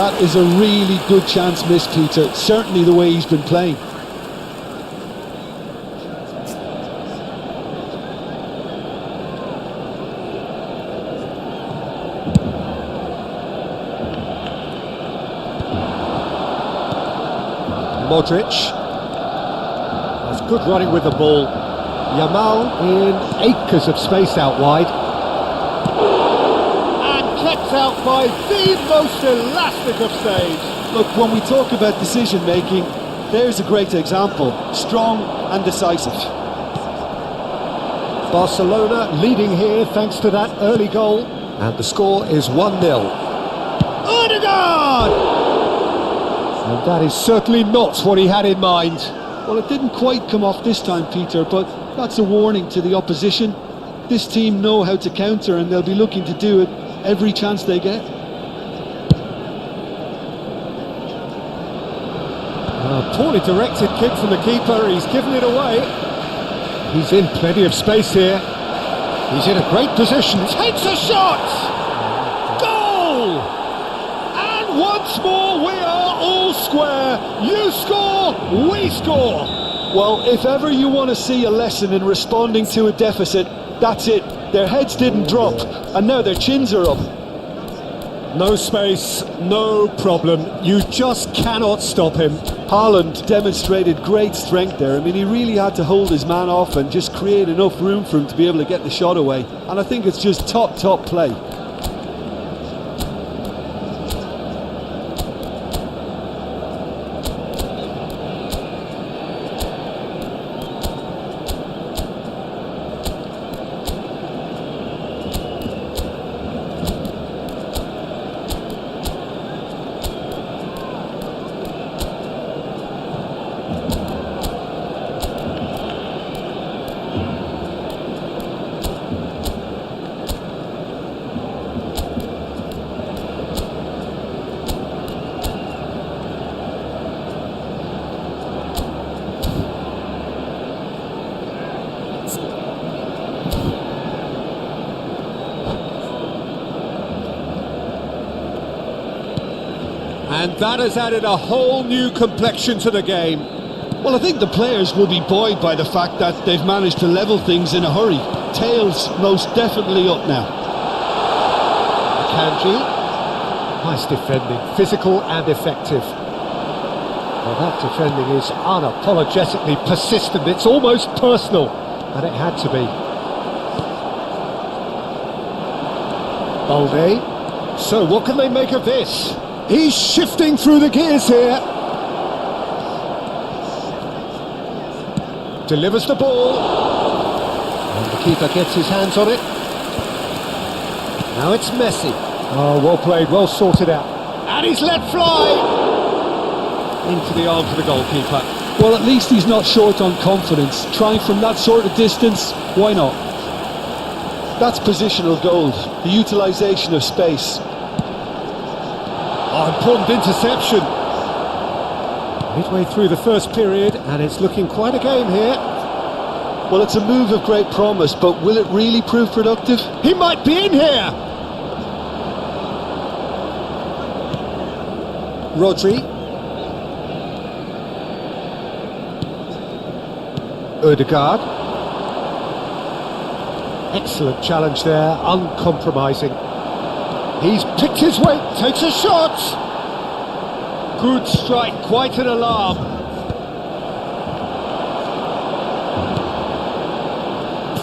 That is a really good chance missed, Peter. Certainly the way he's been playing. Modric. That's good running with the ball. Yamal in acres of space out wide. And kept out by the most elastic of saves. Look, when we talk about decision-making, there's a great example. Strong and decisive. Barcelona leading here thanks to that early goal. And the score is 1-0. Ødegaard! And that is certainly not what he had in mind. Well, it didn't quite come off this time, Peter, but that's a warning to the opposition. This team know how to counter and they'll be looking to do it every chance they get. Poorly directed kick from the keeper, he's given it away. He's in plenty of space here. He's in a great position, takes a shot! Goal! And once more we are all square. You score, we score. Well, if ever you want to see a lesson in responding to a deficit, that's it. Their heads didn't drop, and now their chins are up. No space, no problem. You just cannot stop him. Haaland demonstrated great strength there. I mean, he really had to hold his man off and just create enough room for him to be able to get the shot away. And I think it's just top play. And that has added a whole new complexion to the game. Well, I think the players will be buoyed by the fact that they've managed to level things in a hurry. Tails most definitely up now. Kanji. Nice defending, physical and effective. Well, that defending is unapologetically persistent. It's almost personal, and it had to be. Balde. So what can they make of this? He's shifting through the gears here. Delivers the ball. And the keeper gets his hands on it. Now it's Messi. Oh, well played, well sorted out. And he's let fly! Into the arms of the goalkeeper. Well, at least he's not short on confidence. Trying from that sort of distance, why not? That's positional gold, the utilisation of space. Oh, important interception. Midway through the first period, and it's looking quite a game here. Well, it's a move of great promise, but will it really prove productive? He might be in here! Rodri. Ødegaard. Excellent challenge there, uncompromising. He's picked his weight, takes a shot! Good strike, quite an alarm.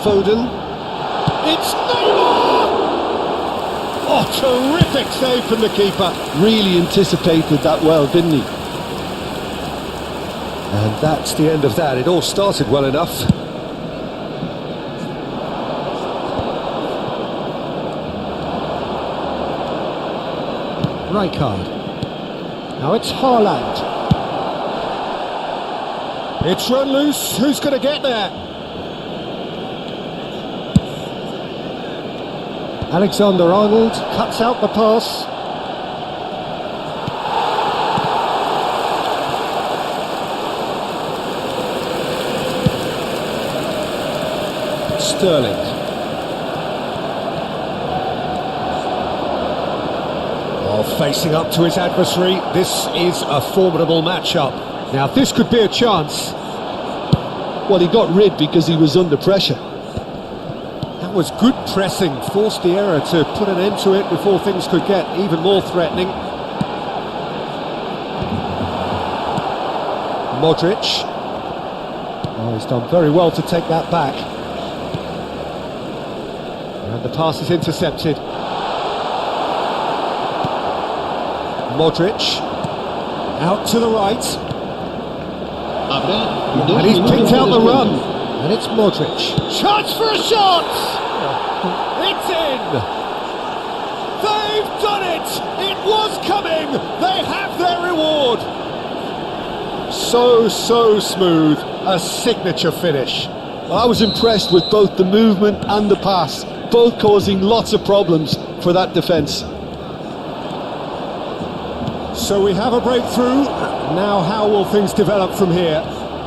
Foden. It's Neymar! Oh, terrific save from the keeper. Really anticipated that well, didn't he? And that's the end of that. It all started well enough. Rijkaard. Now it's Haaland. It's run loose. Who's going to get there? Alexander-Arnold cuts out the pass. Sterling. Oh, facing up to his adversary. This is a formidable matchup. Now, this could be a chance. Well, he got rid because he was under pressure. That was good pressing, forced the error to put an end to it before things could get even more threatening. Modric. Oh, he's done very well to take that back. And the pass is intercepted. Modric. Out to the right. And he's picked out the run. And it's Modric. Chance for a shot! It's in! They've done it! It was coming! They have their reward! So smooth. A signature finish. I was impressed with both the movement and the pass, both causing lots of problems for that defence. So we have a breakthrough. Now how will things develop from here?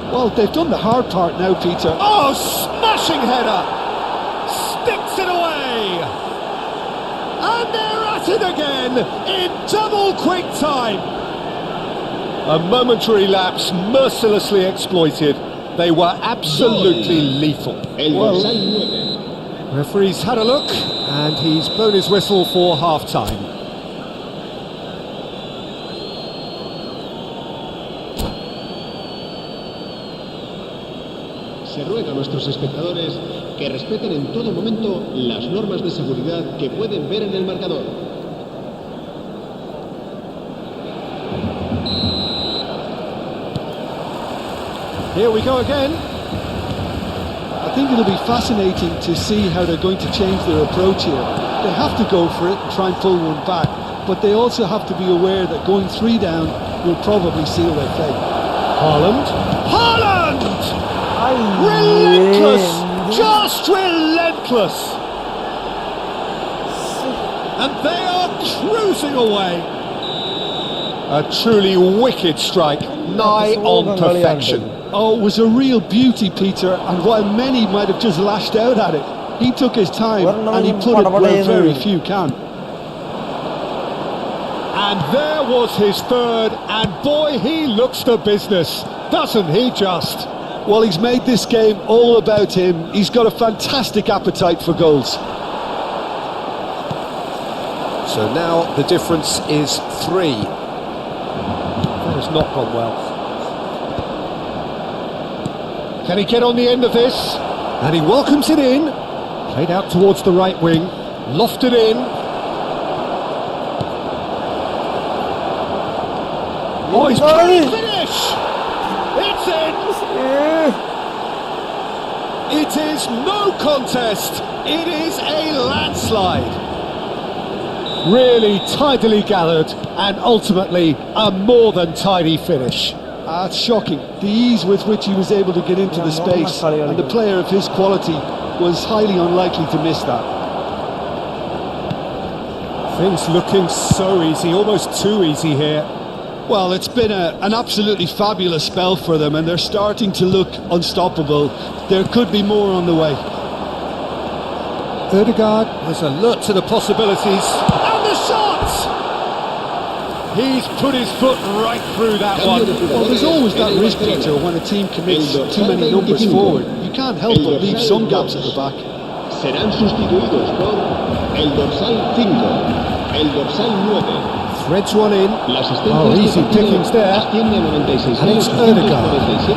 Well, they've done the hard part now, Peter. Oh, smashing header! Sticks it away! And they're at it again in double quick time! A momentary lapse mercilessly exploited. They were absolutely lethal. Well, Referee's had a look, and he's blown his whistle for half-time. Se ruega a nuestros espectadores que respeten en todo momento las normas de seguridad que pueden ver en el marcador. Here we go again. I think it'll be fascinating to see how they're going to change their approach here. They have to go for it and try and pull one back, but they also have to be aware that going 3 down will probably seal their fate. Haaland. Haaland! Relentless! Just relentless! And they are cruising away. A truly wicked strike, nigh on perfection. Oh, it was a real beauty, Peter, and while many might have just lashed out at it, he took his time and he put it where very few can. And there was his third, and boy, he looks the business, doesn't he just? Well, he's made this game all about him. He's got a fantastic appetite for goals. So now the difference is 3. That has not gone well. Can he get on the end of this? And he welcomes it in. Played out towards the right wing. Lofted in. Oh, he's trying to finish! It's in! It is no contest. It is a landslide. Really tidily gathered and ultimately a more than tidy finish. It's shocking, the ease with which he was able to get into the space, and the player of his quality was highly unlikely to miss that. Things looking so easy, almost too easy here. Well, it's been an absolutely fabulous spell for them, and they're starting to look unstoppable. There could be more on the way. Ødegaard was alert to the possibilities. And the shot! He's put his foot right through that one. Well, there's always that risk, Peter, when a team commits too many numbers forward. You can't help but leave some gaps at the back. Serán sustituidos por el dorsal 5, el dorsal 9. Threads one in. Oh, easy pickings there. And it's Ødegaard. He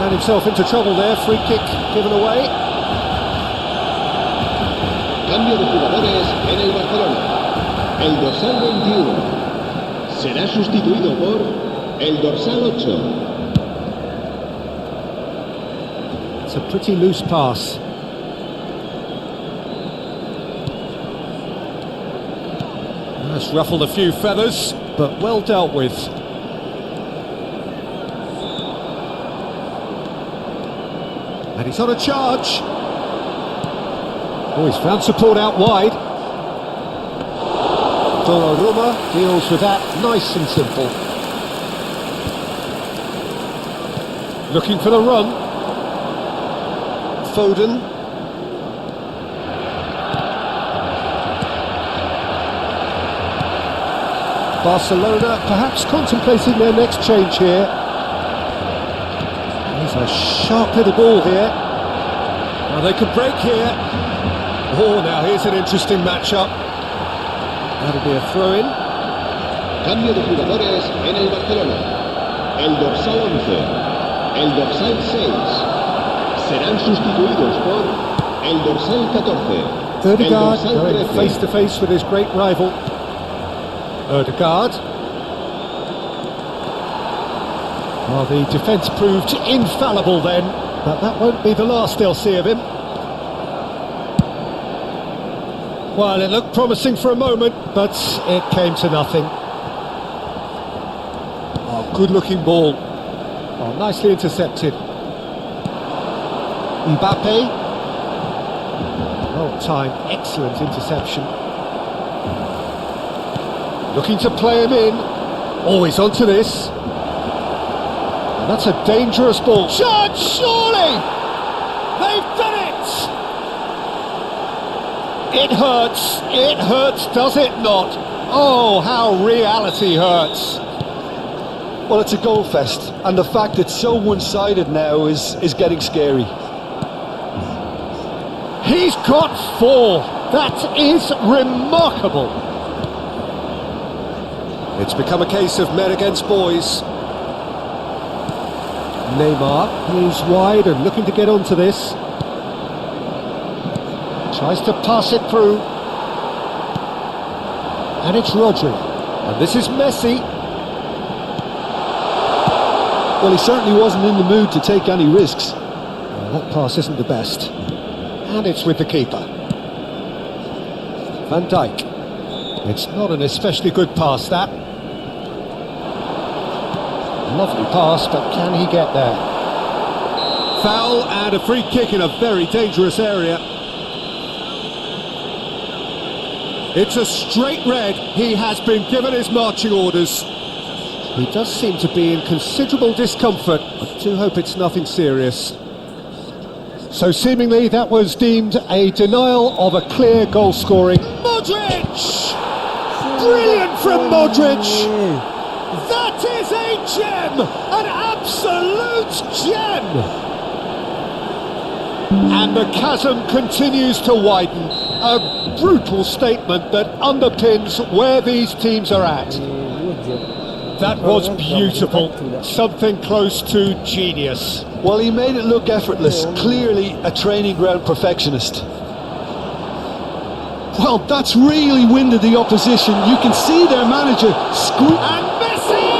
ran himself into trouble there. Free kick given away. Cambio de jugadores en el Barcelona. El dorsal 21 será sustituido por el dorsal 8. It's a pretty loose pass. That's ruffled a few feathers, but well dealt with. And he's on a charge. Oh, he's found support out wide. Donnarumma deals with that nice and simple. Looking for the run. Foden. Barcelona perhaps contemplating their next change here. He's a sharp little ball here. Now they could break here. Oh, now here's an interesting matchup. That'll be a throw-in. Cambio de jugadores en el Barcelona. El dorsal 11, el dorsal 6 serán sustituidos por el dorsal 14. Ødegaard going face-to-face with his great rival. Ødegaard. Well, the defence proved infallible then, but that won't be the last they'll see of him. Well, it looked promising for a moment, but it came to nothing. Oh, good-looking ball. Oh, nicely intercepted. Mbappe. Well timed, excellent interception. Looking to play him in. Oh, he's onto this. And that's a dangerous ball. Shot, surely! They've done it! It hurts, does it not? Oh, how reality hurts. Well, it's a goal fest, and the fact it's so one-sided now is getting scary. He's got 4. That is remarkable. It's become a case of men against boys. Neymar, he's wide and looking to get onto this. Tries to pass it through. And it's Rodri. And this is Messi. Well, he certainly wasn't in the mood to take any risks. Well, that pass isn't the best. And it's with the keeper. Van Dijk. It's not an especially good pass, that. Lovely pass, but can he get there? Foul and a free kick in a very dangerous area. It's a straight red. He has been given his marching orders. He does seem to be in considerable discomfort. I do hope it's nothing serious. So seemingly that was deemed a denial of a clear goal scoring. Modric! Brilliant from Modric! That is a gem! An absolute gem! And the chasm continues to widen. A brutal statement that underpins where these teams are at. That was beautiful. Something close to genius. Well, he made it look effortless. Clearly a training ground perfectionist. Well, that's really winded the opposition. You can see their manager And Messi!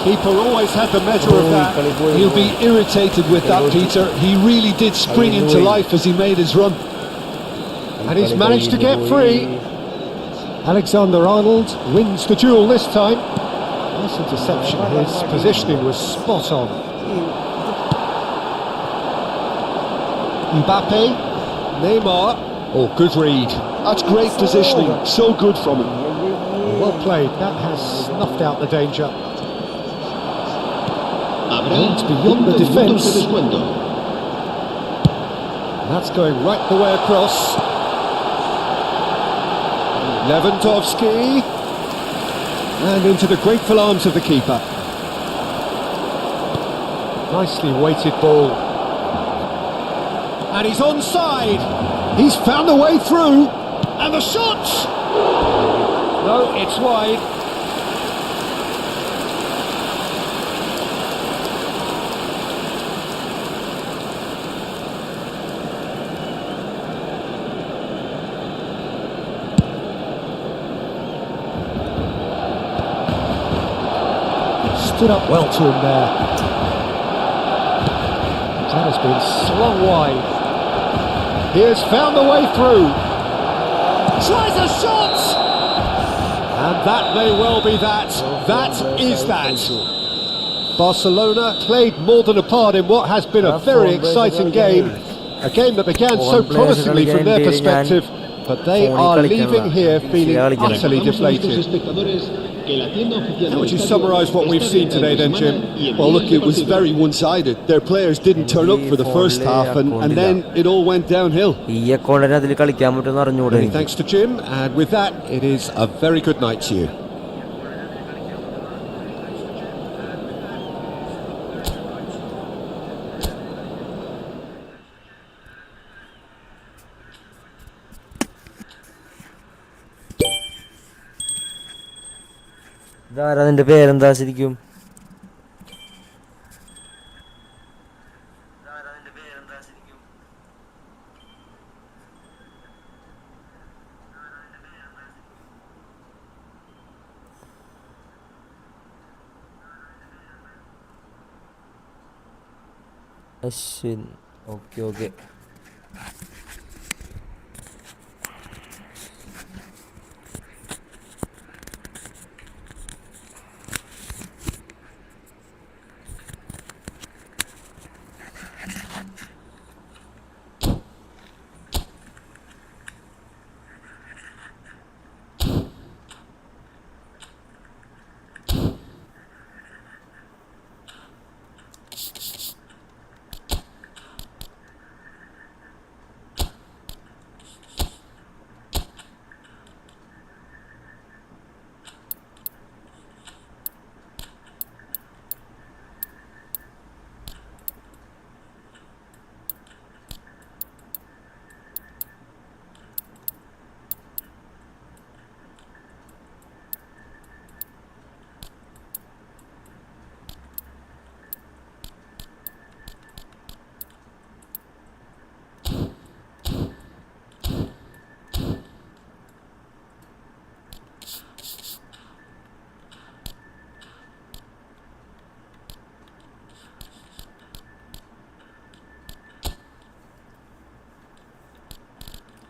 Keeper always had the measure of that. He'll be irritated with that, Peter. He really did spring into life as he made his run. And he's managed to get free. Alexander-Arnold wins the duel this time. Nice interception. His positioning was spot on. Mbappe, Neymar. Oh, good read. That's great positioning. So good from him. Well played. That has snuffed out the danger. And beyond the defence. That's going right the way across. Lewandowski. And into the grateful arms of the keeper. Nicely weighted ball. And he's onside. He's found a way through. And the shot! No, it's wide. Stood up well to him there. That has been slung wide. He has found the way through. Tries a shot! And that may well be that. That is that. Barcelona played more than a part in what has been a very exciting game. A game that began so promisingly from their perspective, but they are leaving here feeling utterly deflated. How would you summarise what we've seen today then, Jim? Well, look, it was very one-sided. Their players didn't turn up for the first half, and then it all went downhill. Many thanks to Jim, and with that, it is a very good night to you. ഇതാരാ നിന്റെ പേരെന്താ ശരിക്കും? Ashwin. Okay okay.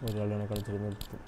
ഒരു കളിയാണ് കളിച്ചിരുന്നത് ഇപ്പോൾ.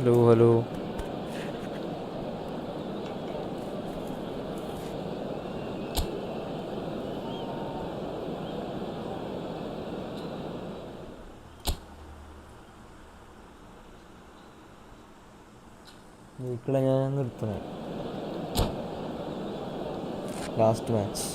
Hello. വീട്ടിലെ ഞാൻ നിർത്തണേ. Last match.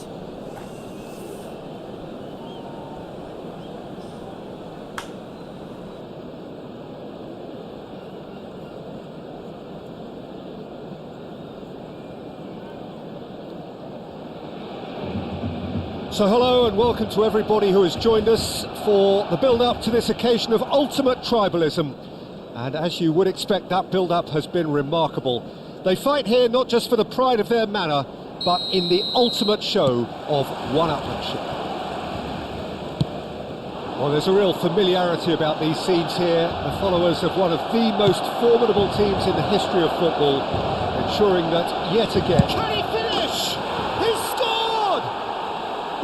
So hello and welcome to everybody who has joined us for the build-up to this occasion of ultimate tribalism. And as you would expect, that build-up has been remarkable. They fight here not just for the pride of their manor, but in the ultimate show of one-upmanship. Well, there's a real familiarity about these scenes here. The followers of one of the most formidable teams in the history of football, ensuring that yet again... Can he finish? He's scored!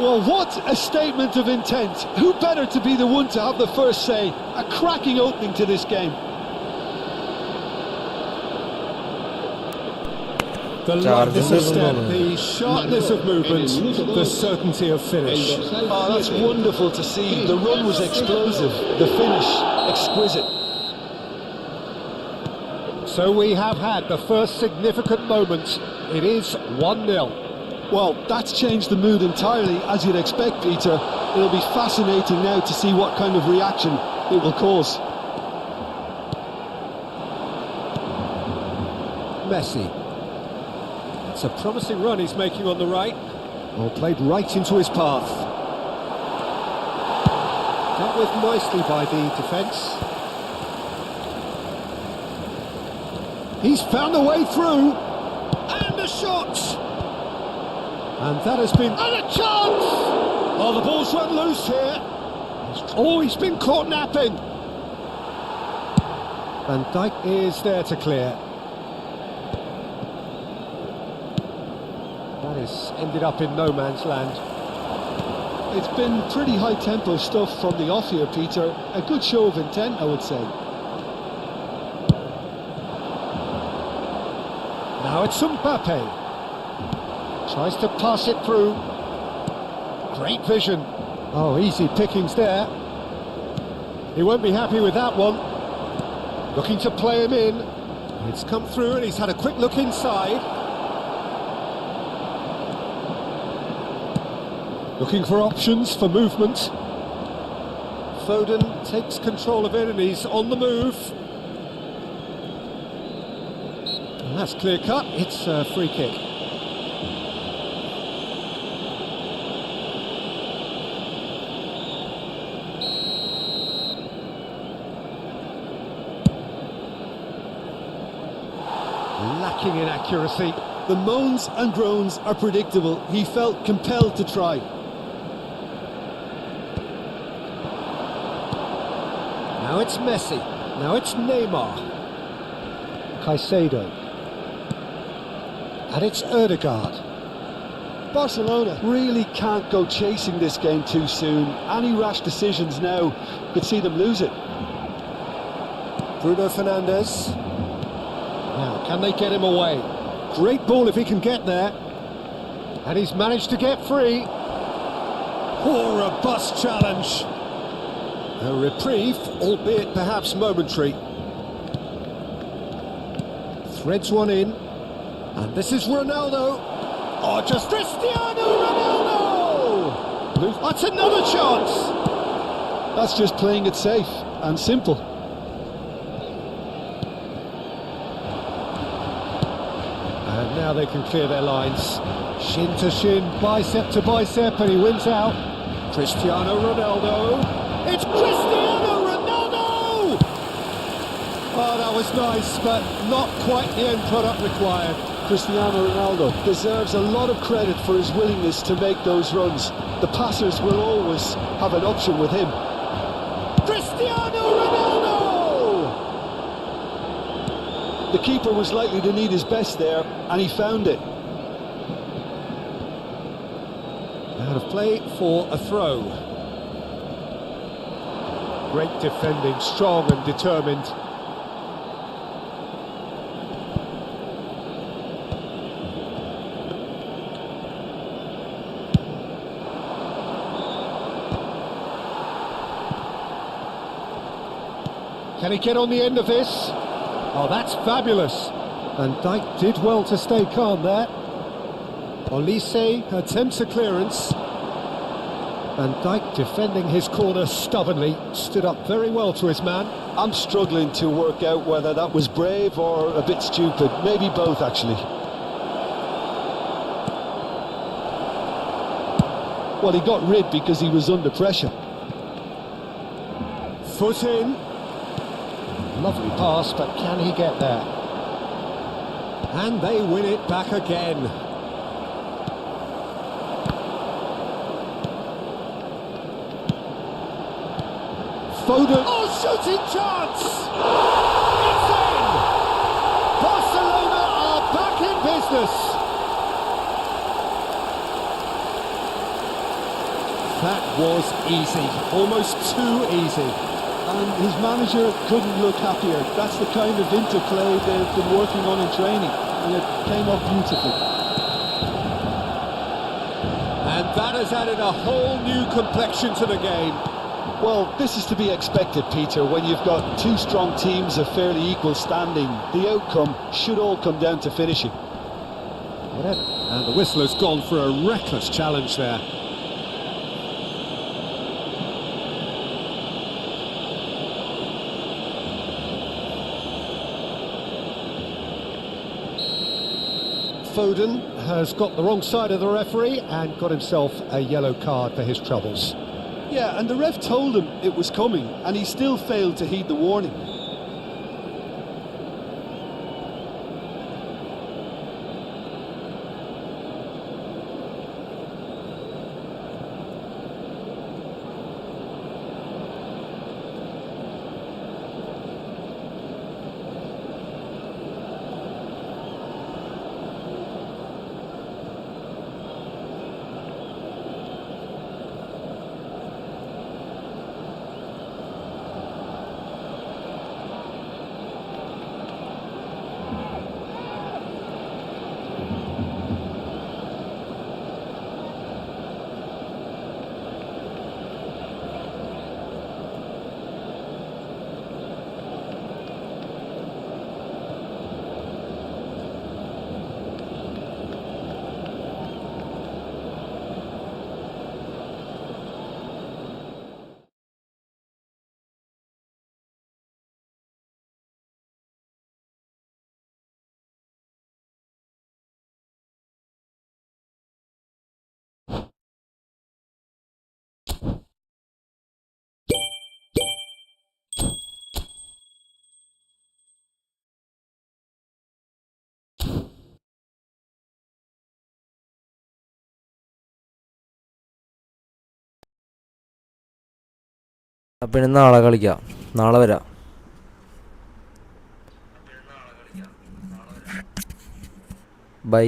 Well, what a statement of intent. Who better to be the one to have the first say? A cracking opening to this game. The lightness of step, the sharpness of movement, the certainty of finish. Oh, that's wonderful to see. The run was explosive, the finish exquisite. So we have had the first significant moment. It is 1-0. Well, that's changed the mood entirely, as you'd expect, Peter. It'll be fascinating now to see what kind of reaction it will cause. Messi. It's a promising run he's making on the right. Well, played right into his path. Dealt with nicely by the defence. He's found a way through. And a shot! And that has been... And a chance! Oh, the ball's run loose here. Oh, he's been caught napping. Van Dijk is there to clear. That has ended up in no man's land. It's been pretty high-tempo stuff from the off here, Peter. A good show of intent, I would say. Now it's Mbappe. Tries to pass it through. Great vision. Oh, easy pickings there. He won't be happy with that one. Looking to play him in. It's come through and he's had a quick look inside. Looking for options for movement. Foden takes control of it and he's on the move. And that's clear cut. It's a free kick. Lacking in accuracy. The moans and groans are predictable. He felt compelled to try. Now it's Messi. Now it's Neymar. Caicedo. And it's Ødegaard. Barcelona really can't go chasing this game too soon. Any rash decisions now could see them lose it. Bruno Fernandes. Now, can they get him away? Great ball if he can get there. And he's managed to get free. Oh, robust challenge. A reprieve, albeit perhaps momentary. Threads one in. And this is Ronaldo. Oh, just Cristiano Ronaldo! That's another chance! That's just playing it safe and simple. And now they can clear their lines. Shin to shin, bicep to bicep, and he wins out. Cristiano Ronaldo. It's Cristiano Ronaldo! Oh, that was nice, but not quite the end product required. Cristiano Ronaldo deserves a lot of credit for his willingness to make those runs. The passers will always have an option with him. Cristiano Ronaldo! The keeper was likely to need his best there, and he found it. Out of play for a throw. Great defending, strong and determined. Can he get on the end of this? Oh, that's fabulous. And Dijk did well to stay calm there. Olise attempts a clearance. And Dijk defending his corner stubbornly, stood up very well to his man. I'm struggling to work out whether that was brave or a bit stupid. Maybe both, actually. Well, he got rid because he was under pressure. Foot in. Lovely pass, but can he get there? And they win it back again. Foden. Oh, shooting chance! It's in! Barcelona are back in business. That was easy, almost too easy. And his manager couldn't look happier. That's the kind of interplay they've been working on in training, and it came off beautifully. And that has added a whole new complexion to the game. Well, this is to be expected, Peter, when you've got two strong teams of fairly equal standing. The outcome should all come down to finishing. And the whistle has gone for a reckless challenge there. Foden has got the wrong side of the referee and got himself a yellow card for his troubles. Yeah, and the ref told him it was coming, and he still failed to heed the warning. അപ്പം ഇനി നാളെ കളിക്കാം. നാളെ വരാം. By.